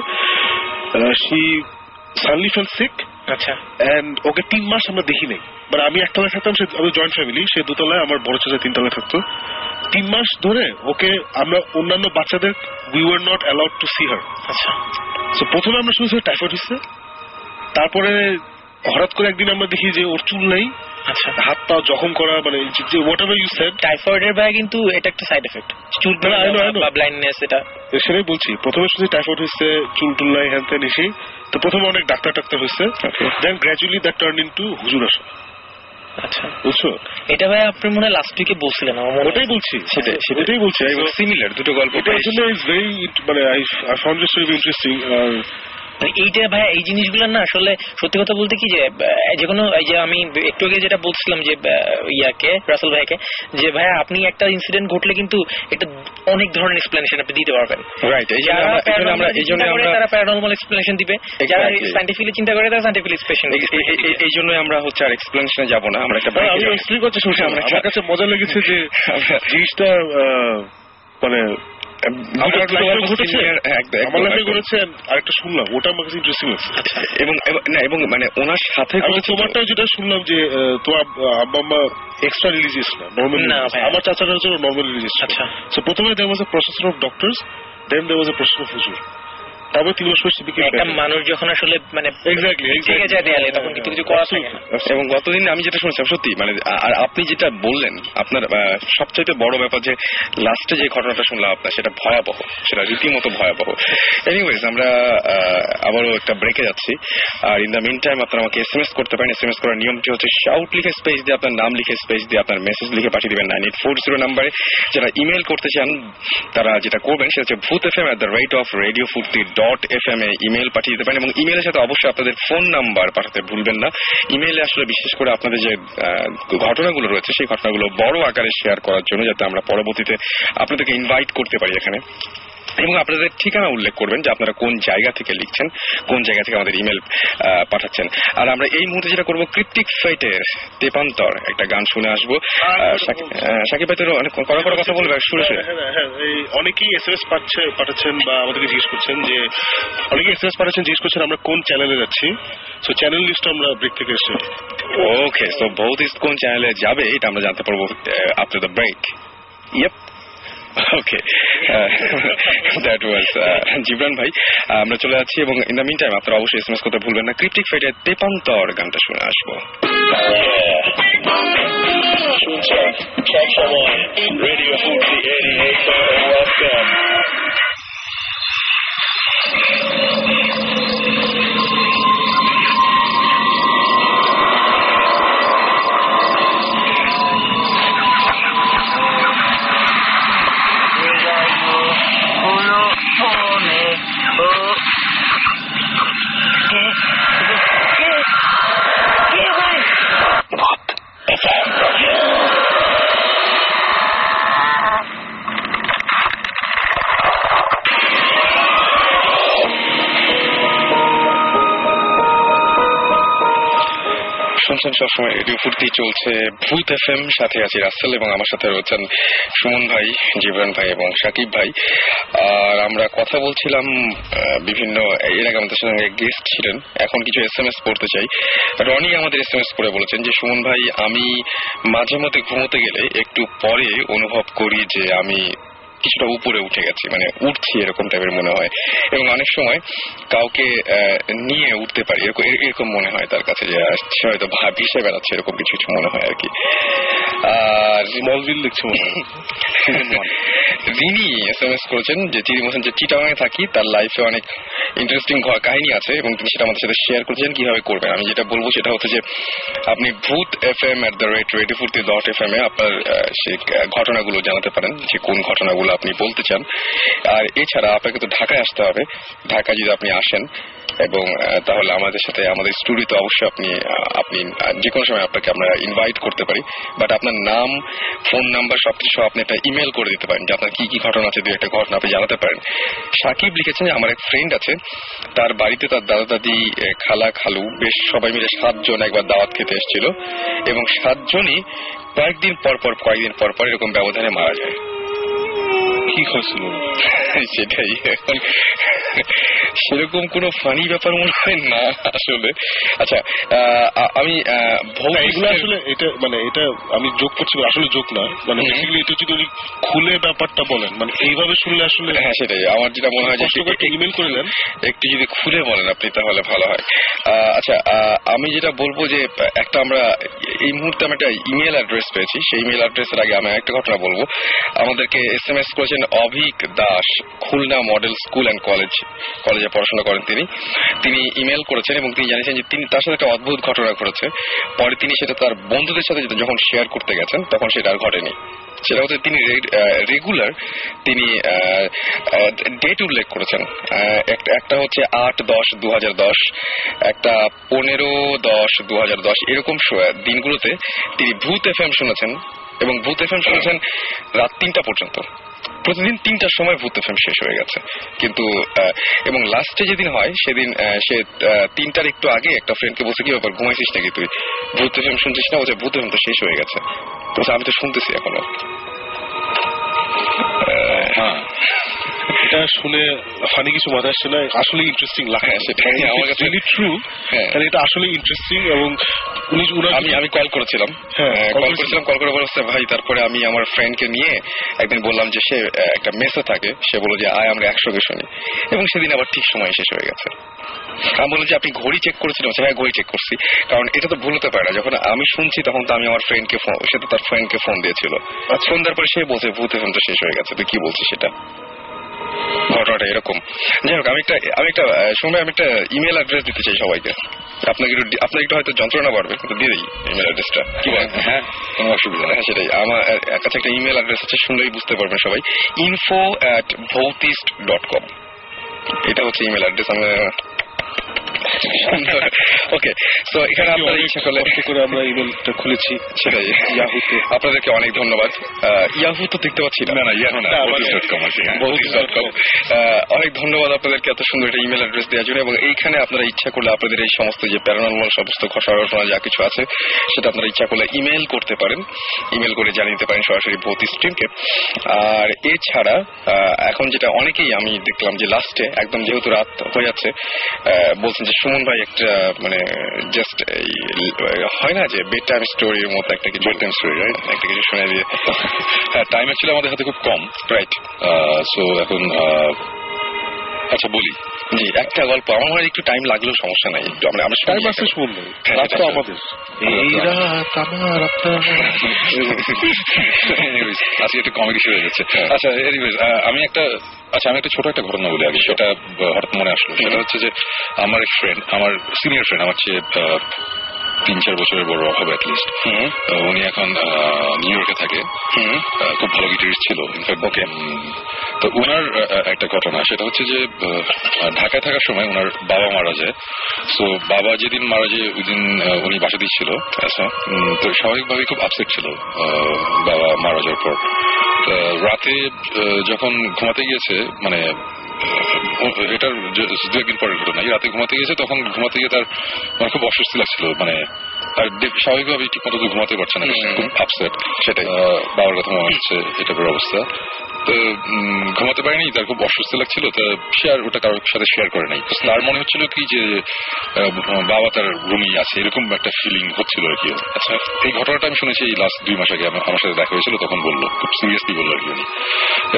she suddenly fell sick. আচ্ছা। এন্ড ওকে 3 মাস আমরা দেখি নাই। মানে আমি একতলায় থাকতাম, আমি জয়েন্ট ফ্যামিলি, সে দোতলায়, আমার বড় চাচা 3 তলায় থাকতো। 3 মাস ধরে ওকে আমরা অন্যান্য বাচ্চাদের we were not allowed to see her. আচ্ছা। সো প্রথমে আমরা শুনছি টাইফয়েড হচ্ছে, তারপরে হঠাৎ করে একদিন আমরা দেখি যে ওর চুল নেই, আচ্ছা, হাত পা জখম করা, মানে যে হোয়াটএভার ইউ সেড। টাইফয়েডের ভাই কিন্তু এটা একটা সাইড এফেক্ট, চুল বা ব্লাইন্ডনেস, এটা সেটাই বলছি। প্রথমে শুনছি টাইফয়েড হচ্ছে, চুল টুল নাই, হ্যান ত্যান এসে। তো প্রথমে অনেক ডাক্তার হচ্ছে, দেন গ্র্যাজুয়ালি দ্যাট টার্ন ইনটু হুজুর আসা। আচ্ছা, বুঝছো? এটা ভাই আপনি মনে হয় লাস্ট উইকে বলছিলেন, ওটাই বলছি, সেটাই বলছি। সিমিলার দুটো গল্প। এটার জন্য ইজ ভেরি, মানে I found it very interesting. এইটা ভাই, এই জিনিসগুলো না আসলে সত্যি কথা বলতে কি যে যেকোনো, এই যে আমি একটু আগে যেটা বলছিলাম যে ইয়াকে, রাসেল ভাইকে, যে ভাই আপনি একটা ইনসিডেন্ট ঘটলে কিন্তু এটা অনেক ধরনের এক্সপ্লেনেশন আপনি দিতে পারবেন। রাইট, এই জন্য আমরা তারা প্যারানরমাল এক্সপ্লেনেশন দিবে, যারা সায়েন্টিফিক্যালি চিন্তা করে তারা সায়েন্টিফিক্যালি এক্সপ্লেনেশন। এই জন্য আমরা হচ্ছে আর এক্সপ্লেনেশনে যাব না, আমরা একটা আমি এক্সপ্লেইন করতে শুনছি। আমার কাছে মজা লেগেছে যে জিনিসটা মানে আরেকটা শুনলাম, ওটা আমার কাছে ইন্টারেস্টিং লাগছে। এবং মানে ওনার সাথে তোমারটাও যেটা শুনলাম যে তোমার আব্বা আম্মা এক্সট্রা রিলিজিয়াস না, নর্মাল। আমার চাচাটা হচ্ছে নর্মাল রিলিজিয়াস। আচ্ছা। সো প্রথমে there was a procession of doctors, then there was a procession of হুজুর। তবে 3 মাস পরে একটা মানুষ যখন আসলে মানে জেগে যায় দেয়ালে, তখন কিন্তু কিছু করা থাকে না। এবং গতদিন আমি যেটা শুনছিলাম সত্যি, মানে আর আপনি যেটা বললেন, আপনার সবচাইতে বড় ব্যাপার যে লাস্টে যে ঘটনাটা শুনলাম আপনার, সেটা ভয়াবহ, সেটা রীতিমতো ভয়াবহ। এনিওয়েজ, আমরা আবারও একটা ব্রেকে যাচ্ছি। আর ইন দ্য মিন টাইম আপনারা আমাকে SMS করতে পারেন। SMS করার নিয়মটি হচ্ছে শাউট লিখে স্পেস দিয়ে আপনার নাম লিখে স্পেস দিয়ে আপনার মেসেজ লিখে পাঠিয়ে দিবেন 9840 নাম্বারে। যারা ইমেল করতে চান তারা যেটা করবেন সেটা হচ্ছে bhutfm@radiofurti.fm এ ইমেল পাঠিয়ে দিতে পারেন, এবং ইমেলের সাথে অবশ্যই আপনাদের ফোন নাম্বার পাঠাতে ভুলবেন না। ইমেলে আসলে বিশেষ করে আপনাদের যে ঘটনাগুলো রয়েছে সেই ঘটনাগুলো বড় আকারে শেয়ার করার জন্য, যাতে আমরা পরবর্তীতে আপনাদেরকে ইনভাইট করতে পারি এখানে। এবং আপনাদের ঠিকানা উল্লেখ করবেন যে আপনারা কোন জায়গা থেকে লিখছেন, কোন জায়গা থেকে আমাদের ইমেল পাঠাচ্ছেন। আর আমরা এই মুহূর্তে যেটা করবো, ক্রিপ্টিক ফাইটের তেপান্তর একটা গান শুনে আসবো। সাকিব ভাই তো অনেক কড়া কথা বলবে শুনে শুনে। অনেকেই SMS পাঠাচ্ছেন বা আমাদেরকে জিজ্ঞেস করছেন, যে অনেকেই SMS পাঠাচ্ছেন, জিজ্ঞেস করছেন আমরা কোন চ্যানেলে যাচ্ছি। সো চ্যানেল লিস্ট আমরা ব্রেক থেকে এসে। ওকে, সো বহুত ইস্ট কোন চ্যানেলে যাবে এটা আমরা জানতে পারবো after the break. Yep, okay, that was Jibran ভাই। আমরা চলে যাচ্ছি, এবং ইন দ্য মিন টাইম আপনারা অবশ্যই SMS করতে ভুলবেন না। ক্রিপ্টিক ফাইটের তেপান্তর গানটা শুনে আসবো। Radio Fuji 88.1 শুনছেন সবসময় রেডিও ফুর্তি, চলছে ভূত FM, সাথে আছি রাসেল, এবং আমার সাথে রয়েছেন সুমন ভাই, জিবরান ভাই এবং সাকিব ভাই। আর আমরা কথা বলছিলাম বিভিন্ন, এর আগে আমাদের সঙ্গে গেস্ট ছিলেন। এখন কিছু SMS পড়তে চাই। রনি আমাদের SMS করে বলেছেন যে সুমন ভাই, আমি মাঝে মধ্যে ঘুমোতে গেলে একটু পরে অনুভব করি যে আমি কিছুটা উপরে উঠে গেছি, মানে উঠছি এরকম টাইপের মনে হয়, এবং অনেক সময় কাউকে নিয়ে উঠতে পারি এরকম মনে হয় তার কাছে, যে হয়তো ভেসে বেড়াচ্ছে এরকম কিছু কিছু মনে হয় আর কি। আর স্মলভিল লিখছে মনে হয়। রিনি SMS করেছেন যে তিনি বলছেন যে চিটাগাঙে থাকি, তার লাইফে অনেক ইন্টারেস্টিং কাহিনী আছে, এবং তিনি সেটা আমাদের সাথে শেয়ার করেছেন কিভাবে করবেন। আমি যেটা বলবো সেটা হচ্ছে যে আপনি bhutfm@radiofurti.fm এ আপনার সেই ঘটনাগুলো জানাতে পারেন, যে কোন ঘটনাগুলো আপনি বলতে চান। আর এছাড়া আপনাকে তো ঢাকায় আসতে হবে। ঢাকায় যদি আপনি আসেন এবং তাহলে আমাদের সাথে আমাদের স্টুডিওতে অবশ্যই আপনি যে কোনো সময় আপনাকে আমরা ইনভাইট করতে পারি, বাট আপনার নাম, ফোন নাম্বার সবকিছু আপনি একটা ইমেল করে দিতে পারেন যে আপনার কি কি ঘটনা আছে, 2-1 ঘটনা আপনি জানাতে পারেন। সাকিব লিখেছেন যে আমার এক ফ্রেন্ড আছে, তার বাড়িতে তার দাদা দাদি, খালা খালু বেশ সবাই মিলে 7 জন একবার দাওয়াত খেতে এসেছিল এবং 7 জনই কয়েকদিন পর পর এরকম ব্যবধানে মারা যায়। কি হয়েছিল সেটাই, এখন সেরকম কোন ফানি ব্যাপার মনে হয় না আসলে। আচ্ছা, আমি এগুলো আসলে এটা মানে এটা আমি যোগ করছি, আসলে যোগ না, মানে বেসিক্যালি এটা যদি খুলে ব্যাপারটা বলেন, মানে এইভাবে শুনলে আসলে হ্যাঁ সেটাই আমার যেটা মনে হয় যে ইমেল করে দেন, একটু যদি খুলে বলেন আপনি তাহলে ভালো হয়। আচ্ছা, আমি যেটা বলবো যে একটা আমরা এই মুহূর্তে আমি একটা ইমেল অ্যাড্রেস পেয়েছি, সেই ইমেল অ্যাড্রেসের আগে আমি একটা ঘটনা বলবো। আমাদেরকে SMS করেছেন Abhik Das, Khulna model school and কলেজে পড়াশোনা করেন তিনি ইমেল করেছেন এবং তিনি জানিয়েছেন যে তিনি তার সাথে একটা অদ্ভুত ঘটনা ঘটেছে। পরে তিনি সেটা তার বন্ধুদের সাথে যখন শেয়ার করতে গেছেন তখন সেটা আর ঘটেনি। সেটা হচ্ছে তিনি রেগুলার তিনি ডেট উল্লেখ করেছেন, একটা হচ্ছে 8-10-2010, একটা 15-10-2010, এরকম দিনগুলোতে তিনি ভূত FM শুনেছেন এবং ভূত FM শুনেছেন রাত 3টা পর্যন্ত। প্রতিদিন 3টার সময় ভূত FM শেষ হয়ে গেছে, কিন্তু এবং লাস্টে যেদিন হয় সেদিন সে 3টার একটু আগে একটা ফ্রেন্ডকে বলছে কি ব্যাপার, ঘুমাইছিস নাকি তুই, ভূত FM শুনছিস না? বলছে ভূত FM তো শেষ হয়ে গেছে। তো আমি তো শুনতেছি এখনো। হ্যাঁ, এটা শুনে ফানি কিছু মাথায় আসছে না, আসলে ইন্টারেস্টিং লাগে। সেটাই আমার কাছে ট্রু, এটা আসলে ইন্টারেস্টিং। এবং আমি কল করেছিলাম, কল করে বলছে ভাই, তারপরে আমি আমার ফ্রেন্ডকে নিয়ে একদিন বললাম যে সে একটা মেসে থাকে, সে বলল যে আয় আমরা একসঙ্গে শুনি, এবং সেদিন আবার ঠিক সময় শেষ হয়ে গেছে। আমি বললাম যে আপনি ঘড়ি চেক করেছিলেন? হ্যাঁ ঘড়ি চেক করছি, কারণ এটা তো ভুল হতে পারে না, যখন আমি শুনছি তখন তো আমি আমার ফ্রেন্ডকে সে তো তার ফ্রেন্ডকে ফোন দিয়েছিল, ফোন দেওয়ার পরে সে বলছে ভূত FM তো শেষ হয়ে গেছে। তুই কি বলছিস? সেটা ঘটনাটা এরকম। যাই হোক, আমি একটা সময় আমি একটা ইমেল অ্যাড্রেস দিতে চাই সবাইকে। আপনার একটু হয়তো যন্ত্রণা বাড়বে, কিন্তু দিয়ে দিই ইমেল অ্যাড্রেসটা, কি বলেন? হ্যাঁ, কোনো অসুবিধা নেই। সেটাই, আমার কাছে একটা ইমেল অ্যাড্রেস আছে, শুনলেই বুঝতে পারবেন সবাই। info@bhautist.com, এটা হচ্ছে ইমেল অ্যাড্রেস। ওকে, তো এখানে আপনারা ইচ্ছা করলে আমরা ইমেলটা খুলেছি, সেটাই ইয়াহুতে। আপনাদেরকে অনেক ধন্যবাদ। ইয়াহু তো দেখতে পাচ্ছি না, ইয়াহু না, Bhautist.com। অনেক ধন্যবাদ আপনাদেরকে এত সুন্দর একটা ইমেল অ্যাড্রেস দেওয়ার জন্য। এবং এইখানে আপনারা ইচ্ছা করলে আপনাদের এই সমস্ত যে প্যারানর্মাল সমস্ত ঘটনা যা কিছু আছে সেটা আপনারা ইচ্ছা করলে ইমেল করতে পারেন, ইমেল করে জানিয়ে দিতে পারেন সরাসরি Bhautist টিমকে। আর এছাড়া এখন যেটা অনেকেই আমি দেখলাম যে লাস্টে একদম যেহেতু রাত হয়ে যাচ্ছে, বলছেন যে সুমন ভাই একটা মানে জাস্ট হয় না যে বেড টাইম স্টোরির মতো একটা কিছু, বেড টাইম স্টোরি, রাইট, একটা কিছু শুনে দিয়ে। হ্যাঁ, টাইম ছিল আমাদের হাতে খুব কম, রাইট। সো এখন আচ্ছা বলি, জি, একটা গল্প আমার মনে হয় একটু টাইম লাগলেও সমস্যা নাই, একটু আমরা টাইম আসতে শুনবো, রাত তো আমাদের, এই রাত আমার আপনার। আজকে একটু কমেডি শুরু হয়ে যাচ্ছে। আচ্ছা, এনিওয়েজ আমি একটা ছোট একটা ঘটনা বলি আগে, সেটা হঠাৎ মনে আসলো। সেটা হচ্ছে যে আমার এক ফ্রেন্ড, আমার সিনিয়র ফ্রেন্ড, আমার চেয়ে 3-4 বছরের বড় হবে অ্যাটলিস্ট, উনি এখন নিউ ইয়র্কে থাকে, খুব ভালো গিটারিস্ট ছিল ইনফ্যাক্ট। ওকে, তো ওনার একটা ঘটনা, সেটা হচ্ছে যে ঢাকায় থাকার সময় ওনার বাবা মারা যায়। তো বাবা যেদিন মারা যায় ওই দিন উনি বাসা দিচ্ছিল। আচ্ছা, তো স্বাভাবিকভাবেই খুব আপসেট ছিল বাবা মারা যাওয়ার পর। রাতে যখন ঘুমাতে গিয়েছে, মানে এটার 2-1 দিন পরের ঘটনা, রাতে ঘুমাতে গিয়েছে, তখন ঘুমাতে গিয়ে তার মানে খুব অস্বস্তি লাগছিল, মানে আর স্বাভাবিকভাবে ঠিক মতো ঘুমাতে পারছে না, খুব আপসেট। সেটাই, বাবার কথা মনে হচ্ছে, এটা অবস্থা। তো ঘুমাতে পারেনি, তার খুব অস্বস্তি লাগছিল, তো সে আর ওটা কারোর সাথে শেয়ার করে নাই। তার মনে হচ্ছিল কি যে বাবা তার রুমেই আছে, এরকম একটা ফিলিং হচ্ছিল আর কি। আচ্ছা, এই ঘটনাটা আমি শুনেছি এই লাস্ট 2 মাস আগে আমার সাথে দেখা হয়েছিল, তখন বললো, খুব সিরিয়াসলি বললো আর কি উনি।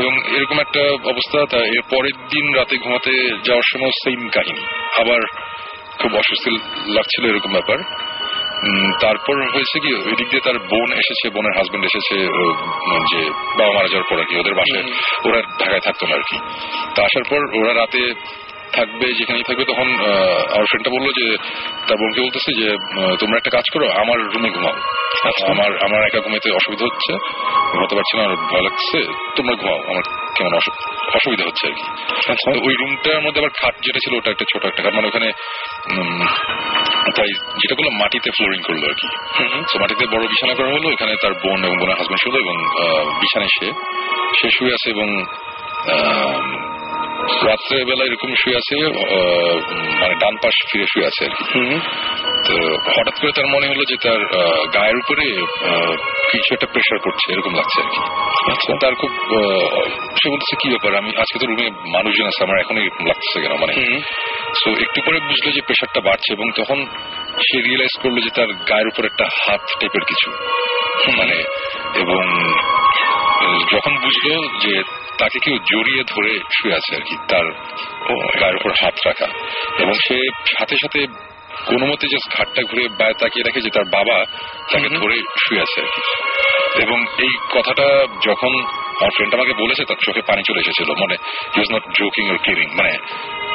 এবং এরকম একটা অবস্থা, তা এর পরের দিন রাতে ঘুমাতে যাওয়ার সময় সেম কাহিনী, আবার খুব অস্বস্তি লাগছিল, এরকম ব্যাপার। তারপর হয়েছে কি, ওই দিক দিয়ে তার বোন এসেছে, বোনের হাজবেন্ড এসেছে, যে বাবা মারা যাওয়ার পর আর কি, ওদের বাসায় ওরা ঢাকায় থাকতো না আর কি। তা আসার পর ওরা রাতে থাকবে, যেখানেই থাকবে, তখন আমার ফ্রেন্ডটা বললো যে তার বোনকে বলতেছে যে তোমরা একটা কাজ করো, আমার রুমে ঘুমাও, আমার একা ঘুমাইতে অসুবিধা হচ্ছে, ঘুমাতে পারছি না, আমার ভয় লাগছে, তোমরা ঘুমাও, আমার কেমন অসুবিধা হচ্ছে আর কি। ওই রুমটার মধ্যে আবার খাট যেটা ছিল ওটা একটা ছোট একটা খাট, মানে ওখানে তাই যেটা করলো মাটিতে ফ্লোরিং করলো আর কি। তো মাটিতে বড় বিছানা করা হলো, ওখানে তার বোন এবং বোনের হাজবেন্ড শুলো এবং বিছানায় সে শুয়ে আছে এবং রাত্রের বেলা এরকম শুয়ে আছে, মানে ডান পাশ ফিরে শুয়ে আছে আর কি। তো হঠাৎ করে তার মনে হলো যে তার গায়ের উপরে কিছু একটা প্রেশার করছে এরকম লাগছে আর কি। আচ্ছা, তার খুব সে বলছে কি ব্যাপার, আমি আজকে তো রুমে মানুষজন আছে, আমার এখন এরকম লাগছে কেন, মানে সো একটু পরে বুঝলো যে প্রেশারটা বাড়ছে এবং তখন সে রিয়েলাইজ করলো যে তার গায়ের উপর একটা হাত টাইপের কিছু, মানে এবং যখন বুঝলো যে তাকে কেউ জড়িয়ে ধরে শুয়ে আছে আর কি, তার গায়ের উপর হাত রাখা, এবং সে সাথে সাথে কোনো মতে জাস্ট ঘাটটা ঘুরে বাইরে তাকিয়ে রাখে যে তার বাবা তাকে ধরে শুয়ে আছে আর কি। এবং এই কথাটা যখন আমার ফ্রেন্ড আমাকে বলেছে তার চোখে পানি চলে এসেছিল, মানে he was not joking or kidding, মানে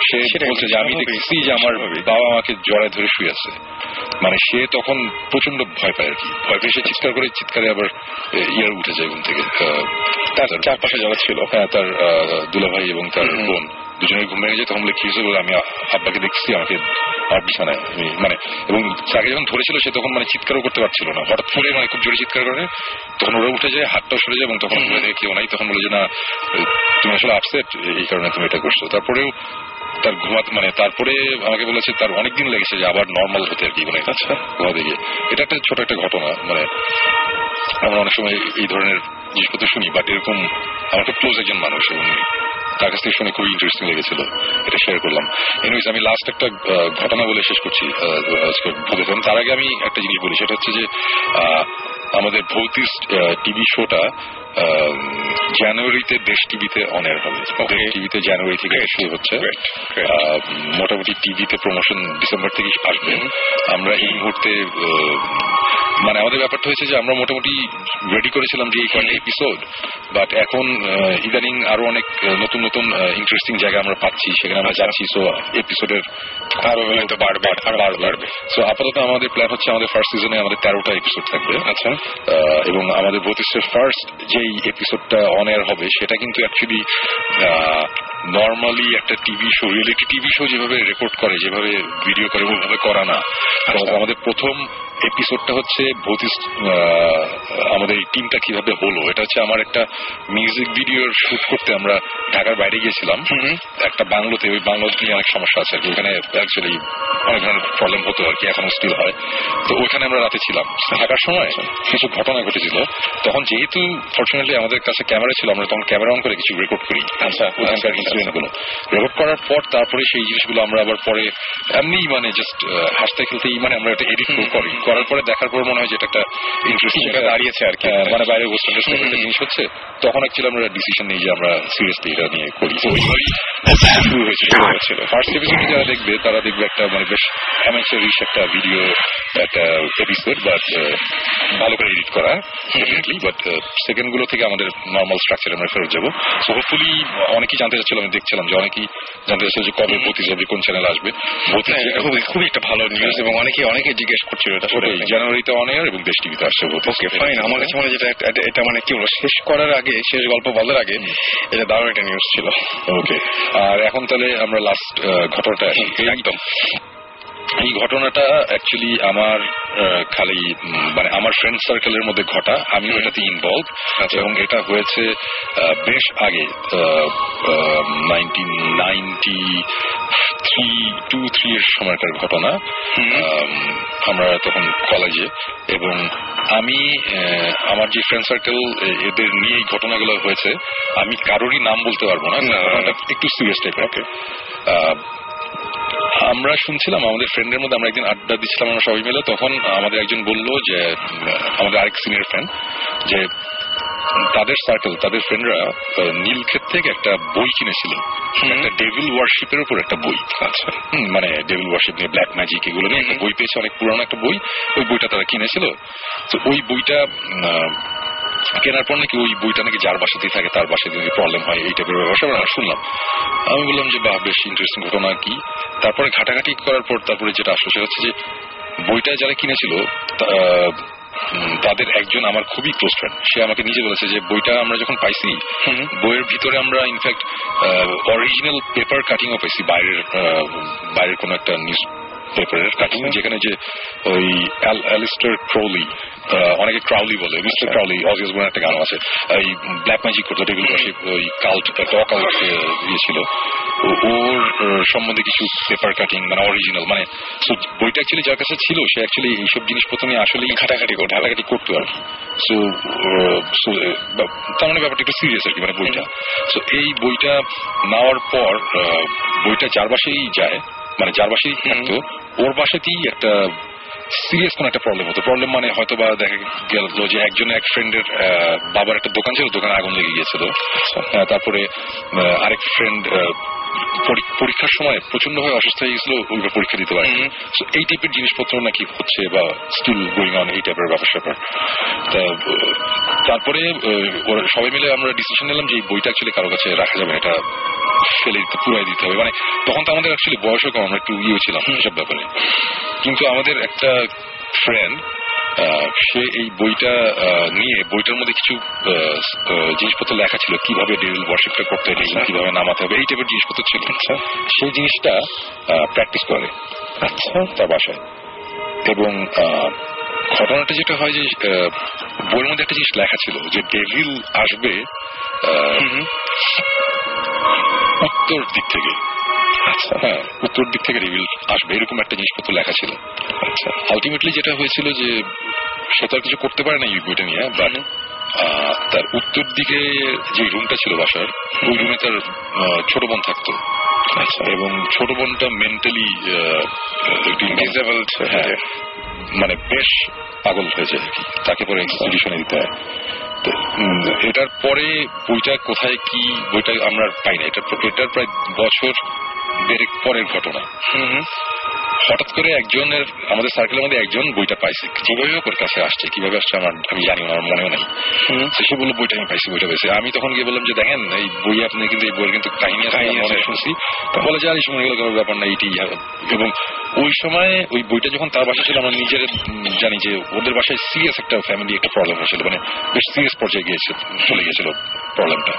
সে বলছে যে আমি দেখছি যে আমার বাবা আমাকে জড়ায় ধরে শুয়ে আছে, মানে সে তখন প্রচন্ড ভয় পায় আর কি। ভয় পেয়ে সে চিৎকার করে, চিৎকারে আবার ইয়ার উঠে যায় ঘুম থেকে। তার চারপাশে যারা ছিল, হ্যাঁ, তার দুলাভাই এবং তার বোন দুজনের ঘুম ভেঙে যায়। তখন বলে কি হয়েছে বলে আমি আব্বাকে দেখছি আমাকে আর বিছানায়, মানে এবং তাকে যখন ধরেছিল সে তখন মানে চিৎকারও করতে পারছিল না, হঠাৎ করে মানে খুব জোরে চিৎকার করে, তখন ওরা উঠে যায়, হাতটাও সরে যায় এবং তখন কেউ নাই, তখন বলে যে না তুমি আসলে আপসেট এই কারণে তুমি এটা করছো। তারপরেও তার ঘুমাতে, মানে তারপরে আমাকে বলেছে তার অনেকদিন লেগেছে যে আবার নর্মাল হতে আর কি, মানে আচ্ছা ঘুমাতে গিয়ে। এটা একটা ছোট একটা ঘটনা, মানে আমরা অনেক সময় এই ধরনের জিনিসপত্র শুনি, বাট এরকম আমার খুব ক্লোজ একজন মানুষ এবং তার কাছ থেকে শুনে খুবই ইন্টারেস্টিং লেগেছিল, এটা শেয়ার করলাম। এনিওয়েজ আমি লাস্ট একটা ঘটনা বলে শেষ করছি ভূতের। তার আগে আমি একটা জিনিস বলি, সেটা হচ্ছে যে আমাদের ভৌতিক টিভি শোটা জানুয়ারিতে দেশ টিভিতে অন এয়ার হবে। টিভিতে জানুয়ারি থেকে শুরু হচ্ছে, মোটামুটি টিভিতে প্রমোশন ডিসেম্বর থেকে আসবে। আমরা এই মুহূর্তে মানে আমাদের ব্যাপারটা হয়েছে যে আমরা মোটামুটি রেডি করেছিলাম যে এই কয়েকটা এপিসোড, বাট এখন ইদানিং আরো অনেক নতুন নতুন ইন্টারেস্টিং জায়গা আমরা পাচ্ছি, সেখানে আমরা যাচ্ছি। সো এপিসোডের আরো বাড়বে। সো আপাতত আমাদের প্ল্যান হচ্ছে আমাদের ফার্স্ট সিজনে আমাদের 13টা এপিসোড থাকবে। আচ্ছা, এবং আমাদের ভৌতিকের ফার্স্ট যেই এপিসোডটা অন এয়ার হবে সেটা কিন্তু অ্যাকচুয়ালি নর্মালি একটা TV show, reality TV show যেভাবে রেকর্ড করে, যেভাবে ভিডিও করে, ওইভাবে করা না। আমাদের প্রথম এপিসোডটা হচ্ছে ভৌতিক, আমাদের এই টিমটা কিভাবে হলো, এটা হচ্ছে আমার একটা মিউজিক ভিডিওর শুট করতে আমরা ঢাকার বাইরে গিয়েছিলাম একটা বাংলোতে। ওই বাংলোতে নিয়ে অনেক সমস্যা আছে আর কি, ওখানে অ্যাকচুয়ালি অনেক ধরনের প্রবলেম হতো আর কি, এখনো স্টিল হয়। তো ওইখানে আমরা রাতে ছিলাম, থাকার সময় কিছু ঘটনা ঘটেছিল। তখন যেহেতু ফর্চুনেটলি আমাদের কাছে ক্যামেরা ছিল, আমরা তখন ক্যামেরা অন করে কিছু রেকর্ড করি। আচ্ছা, ওখানকার ইনসিডেন্টগুলো রেকর্ড করার পর তারপরে সেই জিনিসগুলো আমরা আবার পরে এমনি মানে জাস্ট হাসতে খেলতেই মানে আমরা এটা এডিট করি, করার পরে দেখার পর মনে হয় যে এটা একটা ইন্টারেস্টিং দাঁড়িয়েছে আর কি, মানে বাইরে বসে একটা জিনিস হচ্ছে। তখন অ্যাকচুয়ালি আমরা ডিসিশন নিই যে আমরা সিরিয়াসলি এটা নিয়ে করি। শুরু হয়েছিল ফার্স্ট এপিসোডে, যারা দেখবে তারা দেখবে একটা মানে বেশ অ্যামেচারিশ একটা ভিডিও, একটা এপিসোড, বাট ভালো করে এডিট করা ডেফিনেটলি। বাট সেকেন্ড গুলো থেকে আমাদের নর্মাল স্ট্রাকচারে আমরা ফেরত যাবো। সো হোপফুলি অনেকেই জানতে চাচ্ছিল, আমি দেখছিলাম যে অনেকেই জানতে চাচ্ছিল যে কবে ভৌতিক হবে, কোন চ্যানেল আসবে। খুবই একটা ভালো নিউজ এবং অনেকে জিজ্ঞেস করছিল এটা। জানুয়ারিতে অন এয়ার এবং দেশ টিভিতে আসছে। ওকে ফাইন, আমার কাছে মনে হয় যেটা এটা মানে কি বলবো, শেষ করার আগে, শেষ গল্প বলার আগে এটা দারুণ একটা নিউজ ছিল। ওকে, আর এখন তাহলে আমরা লাস্ট ঘটনাটা একদম। এই ঘটনাটা অ্যাকচুয়ালি আমার খালি মানে আমার ফ্রেন্ড সার্কেলের মধ্যে ঘটা, আমি এটাতে ইনভলভ, এবং এটা হয়েছে বেশ আগে 1993 এর সময়কার ঘটনা। আমরা তখন কলেজে, এবং আমি আমার যে ফ্রেন্ড সার্কেল এদের নিয়ে এই ঘটনাগুলো হয়েছে, আমি কারোরই নাম বলতে পারবো না, একটু সিরিয়াস টাইপের। আমরা শুনছিলাম আমাদের ফ্রেন্ডের মধ্যে, আমরা একদিন আড্ডা দিচ্ছিলাম আমরা সবাই মিলে, তখন আমাদের একজন বলল যে আমাদের আরেক সিনিয়র ফ্রেন্ড, যে তাদের সার্কেল, তাদের ফ্রেন্ডরা নীলক্ষেত থেকে একটা বই কিনেছিল, একটা ডেভিল ওয়ার্শিপের উপর একটা বই। আচ্ছা, মানে ডেভিল ওয়ার্শিপ নিয়ে, ব্ল্যাক ম্যাজিক এগুলো নিয়ে একটা বই পেয়েছে, অনেক পুরানো একটা বই। ওই বইটা তারা কিনেছিল। তো ওই বইটা কেনার পর নাকি ওই বইটা নাকি যার বাসাতেই থাকে তার বাসায় নাকি প্রবলেম হয়, এই টাইপের ব্যবসা আমরা শুনলাম। আমি বললাম যে বাহ, বেশ ইন্টারেস্টিং ঘটনা কি। তারপরে ঘাটাঘাটি করার পর তারপরে যেটা আসলো সেটা হচ্ছে যে বইটা যারা কিনেছিল তাদের একজন আমার খুবই ক্লোজ ফ্রেন্ড, সে আমাকে নিজে বলেছে যে বইটা আমরা যখন পাইছি বইয়ের ভিতরে আমরা ইনফ্যাক্ট অরিজিনাল পেপার কাটিংও পাইছি বাইরের কোনো একটা নিউজ পেপারের কাটিং, যেখানে যে ওই অ্যালিস্টার ক্রাউলি, অনেকে ক্রাউলি বলে, মিস্টার ক্রাউলি, অজি অসবর্নের একটা গান আছে, এই ব্ল্যাক ম্যাজিক করতো, এগুলো ওই কাল্ট একটা অকাল্ট ছিল, ওর সম্বন্ধে কিছু পেপার কাটিং মানে অরিজিনাল, মানে বইটা অ্যাকচুয়ালি যার কাছে ছিল সে অ্যাকচুয়ালি এইসব জিনিসপত্র নিয়ে আসলেই ঘাটাঘাটি করতো আর কি। সো তার মানে ব্যাপারটা একটু সিরিয়াস আর কি, মানে বইটা। সো এই বইটা নেওয়ার পর বইটা যার বাসায় যায়, মানে যার বাসায় থাকতো ওর বাসাতেই একটা সিরিয়াস কোন একটা প্রবলেম হতো। প্রবলেম মানে হয়তো বা দেখা গেল যে এক ফ্রেন্ডের বাবার একটা দোকান ছিল, দোকানে আগুন লেগে গিয়েছিল। তারপরে আরেক ফ্রেন্ড পরীক্ষার সময় প্রচন্ড ভাবে অসুস্থ হয়ে গেছিল, ওইভাবে পরীক্ষা দিতে পারে। এই টাইপের জিনিসপত্র নাকি হচ্ছে বা স্টিল গোয়িং অন, এই টাইপের ব্যাপার। তারপরে সবাই মিলে আমরা ডিসিশন নিলাম যে এই বইটা অ্যাকচুয়ালি কারো কাছে রাখা যাবে, এটা ফেলে দিতে, পুরাই দিতে হবে। মানে তখন তো আমাদের অ্যাকচুয়ালি বয়সও কম, আমরা একটু ছিলাম এসব ব্যাপারে। কিন্তু আমাদের একটা ফ্রেন্ড সে এই বইটা নিয়ে, বইটার মধ্যে কিছু জিনিসপত্র লেখা ছিল, কিভাবে ডেভিল ওয়ারশিপটা করতে হবে, কিভাবে নামাতে হবে, এই টাইপের জিনিসপত্র ছিল। সেই জিনিসটা প্র্যাকটিস করে তার বাসায়। এবং ঘটনাটা যেটা হয় যে বইয়ের মধ্যে একটা জিনিস লেখা ছিল যে ডেভিল আসবে উত্তর দিক থেকে। হ্যাঁ, উত্তর দিক থেকে ডেভিল আসবে, এরকম একটা জিনিসপত্র লেখা ছিল। আলটিমেটলি যেটা হয়েছিল যে সে তো আর কিছু করতে পারে না এই বইটা নিয়ে, বাট তার উত্তর দিকে যে রুমটা ছিল বাসার, ওই রুমে তার ছোট বোন থাকতো। এবং ছোট বোনটা মেন্টালি ডিসেবল, মানে বেশ পাগল হয়েছে আর কি, তাকে পরে ইনস্টিটিউশনে দিতে হয়। তো এটার পরে বইটা কোথায় কি, বইটা আমরা পাই না। এটার প্রায় বছর দেড়েক পরের ঘটনা। হঠাৎ করে একজনের, আমাদের সার্কেলের মধ্যে একজন বইটা পাইছে, কিভাবে ওর কাছে আসছে, কিভাবে আসছে আমি জানি না, আমার মনেও নেই। সে বললো বইটা আমি পাইছি, বইটা পাইছি। আমি তখন গিয়ে বললাম যে দেখেন এই বই আপনি কিন্তু, এই বইয়ের কিন্তু কাহিনী আছে, অনেক শুনছি। বলে যে আর এই সময় গেলে কোনো ব্যাপার না, এইটি। এবং ওই সময় ওই বইটা যখন তার বাসায় ছিল, আমরা নিজের জানি যে ওদের বাসায় সিরিয়াস একটা ফ্যামিলি একটা প্রবলেম হয়েছিল, মানে বেশ সিরিয়াস পর্যায়ে চলে গিয়েছিল প্রবলেমটা।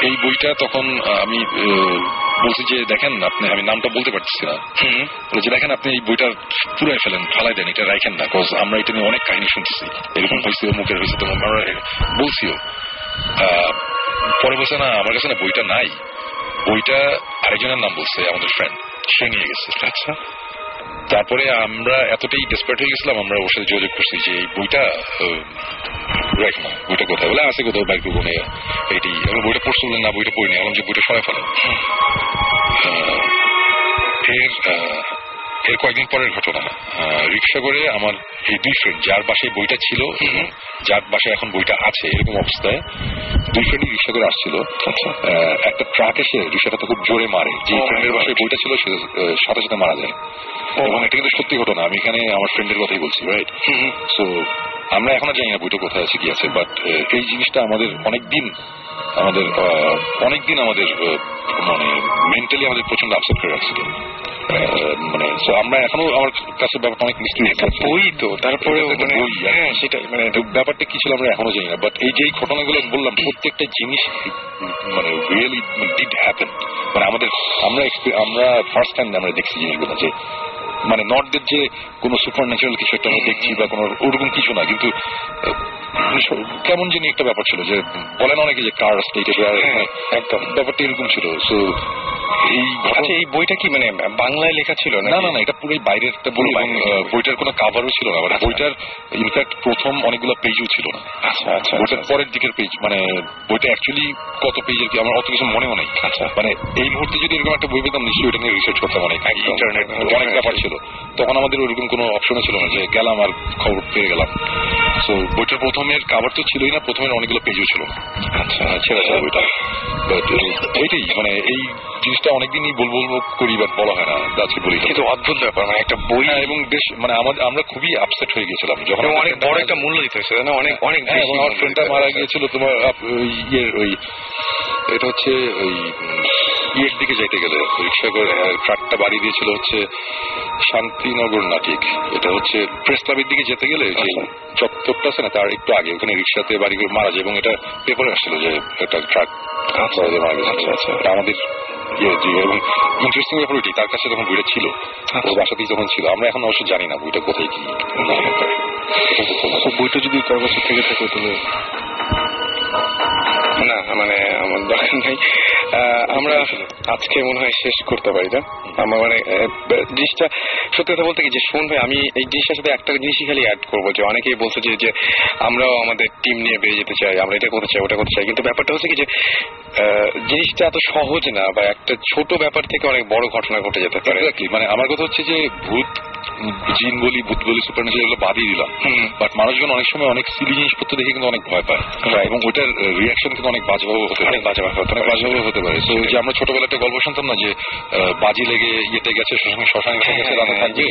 এই বইটা তখন আমি বলছি যে দেখেন আপনি, আমি নামটা বলতে পারতেছি না, যে দেখেন আপনি এই বইটা পুরাই ফেলেন, ফালাই দেন, এটা রাখেন না, বিকজ আমরা এটা নিয়ে অনেক কাহিনী শুনতেছি, এরকম হয়েছে, মুখের হয়েছে, তো আমরা বলছিও। পরে বলছে না, আমার কাছে না বইটা নাই, বইটা আরেকজনের নাম বলছে, আমাদের ফ্রেন্ড, সে নিয়ে গেছে। আচ্ছা, তারপরে আমরা এতটাই ডেসপারেট হয়ে গেছিলাম, আমরা ওর সাথে যোগাযোগ করছি যে এই বইটা রাখ না, বইটা কোথায়, বলে আছে কোথাও বাইক রুমে, এইটি। আমরা বইটা পড়তে বললেন না, বইটা পড়িনি, বললাম যে বইটা সরাই ফেলেন। এর কয়েকদিন পরের ঘটনা, রিক্সা করে আমার এই দুই ফ্রেন্ড, যার বাসায় বইটা ছিল এবং যার বাসায় এখন বইটা আছে, এরকম অবস্থায় দুই ফ্রেন্ডই রিক্সা করে আসছিল। একটা ট্রাক এসে রিক্সাটা তো খুব জোরে মারে, যে ফ্রেন্ডের বাসায় বইটা ছিল সে সাথে সাথে মারা যায়। এবং এটা কিন্তু সত্যি ঘটনা, আমি এখানে আমার ফ্রেন্ডের কথাই বলছি, রাইট? সো আমরা এখনো জানি না বইটা কোথায় আছে, কি আছে, বাট এই জিনিসটা আমাদের অনেকদিন আমাদের মানে মেন্টালি আমাদের প্রচন্ড আপসেট করে রাখছিল। মানে আমরা এখনো, আমার কাছে ব্যাপারটা অনেক মিস্ট্রি। বই তো তারপরে সেটাই, মানে ব্যাপারটা কি ছিল আমরা এখনো জানি না। বাট এই যে ঘটনাগুলো বললাম, প্রত্যেকটা জিনিস মানে রিয়েলি ডিড হ্যাপেন। মানে আমরা ফার্স্ট টাইম আমরা দেখছি জিনিসগুলো, যে মানে নট দ্যাট যে কোনো সুপার ন্যাচারাল কিছু একটা আমরা দেখছি বা কোনো ওরকম কিছু না, কিন্তু কেমন জানি একটা ব্যাপার ছিল, যে বলেন অনেকে যে কার স্টেটে, একদম ব্যাপারটা এরকম ছিল। সো এই বইটা কি মানে বাংলায় লেখা ছিল? না না না, এটা পুরোই বাইরের একটা বই, বইটার কোনো কাভারও ছিল না, বইটার ইনফ্যাক্ট প্রথম অনেকগুলো পেজও ছিল না। আচ্ছা, বইটার পরের দিকের পেজ, মানে বইটা অ্যাকচুয়ালি কত পেজের কি আমার অত কিছু মনেও নেই। মানে এই মুহূর্তে যদি এরকম একটা বই পেতাম নিশ্চয়ই ওটা নিয়ে রিসার্চ করতাম, অনেক ইন্টারনেট অনেক ব্যাপার ছিল, তখন আমাদের ওইরকম কোনো অপশনও ছিল না যে গেলাম আর খবর পেয়ে গেলাম। সো বইটার প্রথমের কাভার তো ছিলই না, প্রথমের অনেকগুলো পেজও ছিল না। আচ্ছা, ছেড়ে যায় বইটা। এইটাই মানে এই জিনিসটা অনেকদিনই বলবো করি, বাট বলা হয় না, আজকে বলি। কিন্তু অদ্ভুত ব্যাপার, মানে একটা বই, এবং বেশ মানে আমরা খুবই আপসেট হয়ে গেছিলাম যখন অনেক বড় একটা মূল্য দিতে হয়েছে, অনেক অনেক। আমার ফ্রেন্ডটা মারা গিয়েছিল তোমার ইয়ের, ওই এটা হচ্ছে ওই ইয়ের দিকে যাইতে গেলে রিক্সা করে ট্রাকটা বাড়ি দিয়েছিল হচ্ছে শান্তিনগর না, ঠিক এটা হচ্ছে প্রেস ক্লাবের দিকে যেতে গেলে যে চত্বরটা আছে না তার একটু আগে ওখানে রিক্সাতে বাড়ি করে মারা যায় এবং এটা পেপারে আসছিল যে একটা ট্রাক মারা গেছে। আমাদের এবং ইন্টারেস্টিং ব্যাপার ওইটি তার কাছে তখন বইটা ছিল, ওর বাসাতেই যখন ছিল। আমরা এখন অবশ্য জানি না বইটা কোথায় কি। বইটা যদি কারো কাছে থেকে থাকে তাহলে না মানে আমার দরকার নেই, আমরা আজকে মনে হয় শেষ করতে পারি না। আমার মানে জিনিসটা সত্যি কথা বলতে কি যে শোন ভাই, আমি এই জিনিসটার সাথে একটা জিনিসই খালি অ্যাড করবো যে অনেকেই বলছে যে আমরাও আমাদের টিম নিয়ে বেরিয়ে যেতে চাই, আমরা এটা করতে চাই ওটা করতে চাই, কিন্তু ব্যাপারটা হচ্ছে কি যে জিনিসটা এত সহজ না, বা একটা ছোট ব্যাপার থেকে অনেক বড় ঘটনা ঘটে যেতে পারে। মানে আমার কথা হচ্ছে যে ভূত জিন বলি ভূত বলি সুপারন্যাচুরাল এগুলো বাদই দিলাম, বাট মানুষজন অনেক সময় অনেক সিলি জিনিসপত্র দেখে কিন্তু অনেক ভয় পায় এবং ওইটার রিয়াকশন কিন্তু অনেক বাজেভাবে হতে পারে। তো যে আমরা ছোটবেলা একটা গল্প শুনতাম না যে বাজি লেগে ইয়েতে গেছে শ্মশানে গেছে, রাতে থাকবে,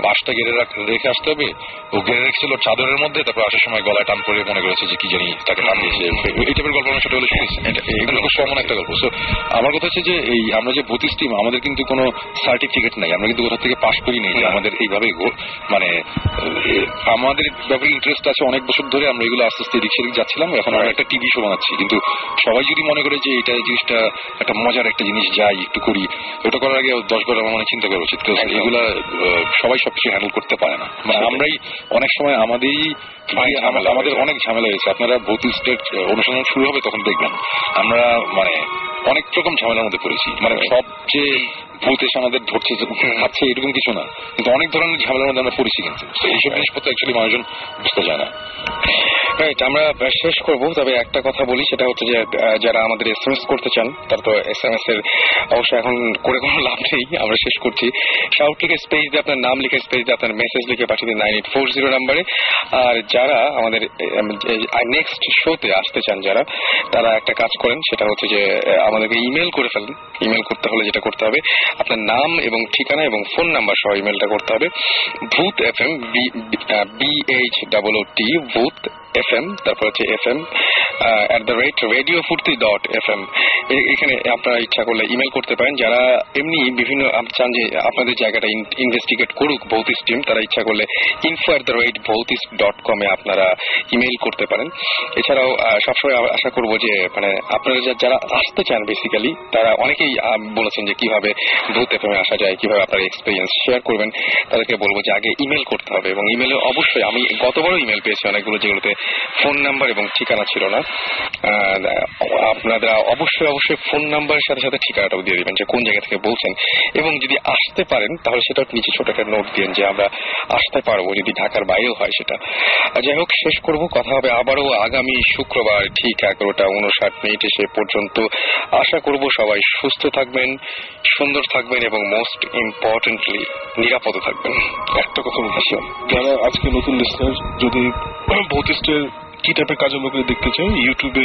বাসটা গেড়ে রেখে আসতে হবে, ও গেড়ে রেখেছিল চাদরের মধ্যে, তারপর আসার সময় গলায় টান করে মনে করেছে যে কি জানি তাকে টান দিয়েছে। এই টাইপের গল্প আমরা ছোটবেলা শুনেছি, এগুলো খুব কমন একটা গল্প। সো আমার কথা হচ্ছে যে এই আমরা যে ভূতিস টিম, আমাদের কিন্তু কোনো সার্টিফিকেট নাই, আমরা কিন্তু কোথা থেকে পাশ করি নেই যে আমাদের এইভাবে মানে আমাদের ব্যাপারে ইন্টারেস্ট আছে অনেক বছর ধরে। আমরা এগুলো আস্তে আস্তে রিক্সা দিকে যাচ্ছিলাম, এখন আমরা একটা টিভি শো বানাচ্ছি, কিন্তু সবাই যদি মনে করে যে এটা জিনিসটা একটা মজার একটা জিনিস যাই একটু করি, ওটা করার আগে 10 বার আমার মনে চিন্তা করা উচিত। এগুলা সবাই সবকিছু হ্যান্ডেল করতে পারে না, মানে আমরাই অনেক সময় আমাদের অনেক ঝামেলা হয়েছে। আপনারা ভৌতিস্টের অনুসন্ধান শুরু হবে তখন দেখবেন আমরা মানে অনেক রকম ঝামেলার মধ্যে পড়েছি। মানে সবচেয়ে ভূত এসে আমাদের ধরছে খাচ্ছে এরকম কিছু না, কিন্তু অনেক ধরনের ঝামেলার মধ্যে আমরা পড়েছি, কিন্তু এইসব জিনিসপত্র অ্যাকচুয়ালি মানুষজন বুঝতে যায় না। রাইট, আমরা শেষ করবো, তবে একটা কথা বলি, সেটা হচ্ছে যে যারা আমাদের SMS করতে চান তারা তো SMS এর অবশ্যই এখন করে কোনো লাভ নেই, আমরা শেষ করছি। শাউট লিখে স্পেস দিয়ে আপনার নাম লিখে স্পেস দিয়ে আপনার মেসেজ লিখে পাঠিয়ে দিন 9840 নাম্বারে। আর যারা আমাদের নেক্সট শোতে আসতে চান যারা, তারা একটা কাজ করেন, সেটা হচ্ছে যে আমাদেরকে ইমেল করে ফেলেন। ইমেল করতে হলে যেটা করতে হবে, আপনার নাম এবং ঠিকানা এবং ফোন নাম্বার সহ ইমেলটা করতে হবে ভূত FM BHOOT ভূত FM, তারপর হচ্ছে FM@radiofurti.fm। এখানে আপনারা ইচ্ছা করলে ইমেল করতে পারেন। যারা এমনি বিভিন্ন চান যে আপনাদের জায়গাটা ইনভেস্টিগেট করুক ভৌতিস টিম, তারা ইচ্ছা করলে info@bhautis.com আপনারা ইমেল করতে পারেন। এছাড়াও সবসময় আশা করবো যে মানে আপনারা যারা আসতে চান বেসিক্যালি, তারা অনেকেই বলেছেন যে কিভাবে ভূত FM আসা যায়, কিভাবে আপনার এক্সপিরিয়েন্স শেয়ার করবেন, তাদেরকে বলবো যে আগে ইমেল করতে হবে। এবং ইমেলে অবশ্যই আমি গতবারও ইমেল পেয়েছি অনেকগুলো, যেগুলোতে ফোন নাম্বার এবং ঠিকানা ছিল না। আপনারা অবশ্যই ফোন নাম্বারের সাথে সাথে ঠিকানাটাও দিয়ে দিবেন যে কোন জায়গা থেকে বলছেন, এবং যদি আসতে পারেন তাহলে সেটা নিচে ছোট একটা নোট দিন যে আমরা আসতে পারবো, যদি ঢাকার বাইরেও হয় সেটা। যাই হোক, শেষ করবো, কথা হবে আবারও আগামী শুক্রবার ঠিক 11:59। সে পর্যন্ত আশা করব সবাই সুস্থ থাকবেন, সুন্দর থাকবেন এবং মোস্ট ইম্পর্টেন্টলি নিরাপদে থাকবেন। একটা কথা বলছি, যারা আজকে নতুন লিসনার, যদি ভৌতিস্টের কি টাইপের কাজ আমরা করে দেখতে চাই, ইউটিউবে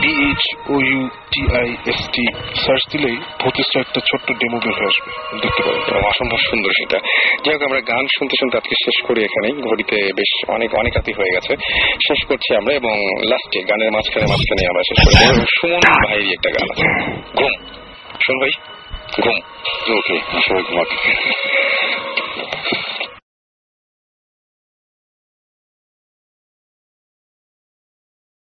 BHOUTIST সার্চ দিলেই ভৌতিস্টের একটা ছোট্ট ডেমো বের হয়ে আসবে, দেখতে পাবেন। অসম্ভব সুন্দর সেটা। যাই হোক, আমরা গান শুনতে শুনতে আজকে শেষ করি এখানেই, ঘড়িতে বেশ অনেক রাতি হয়ে গেছে, শেষ করছি আমরা। এবং লাস্টে গানের মাঝখানে আমরা শেষ করি সুমন ভাইয়ের একটা গান আছে, ঘুম। সুমন ভাই, ঘুম। ওকে, সবাই ঘুমাক।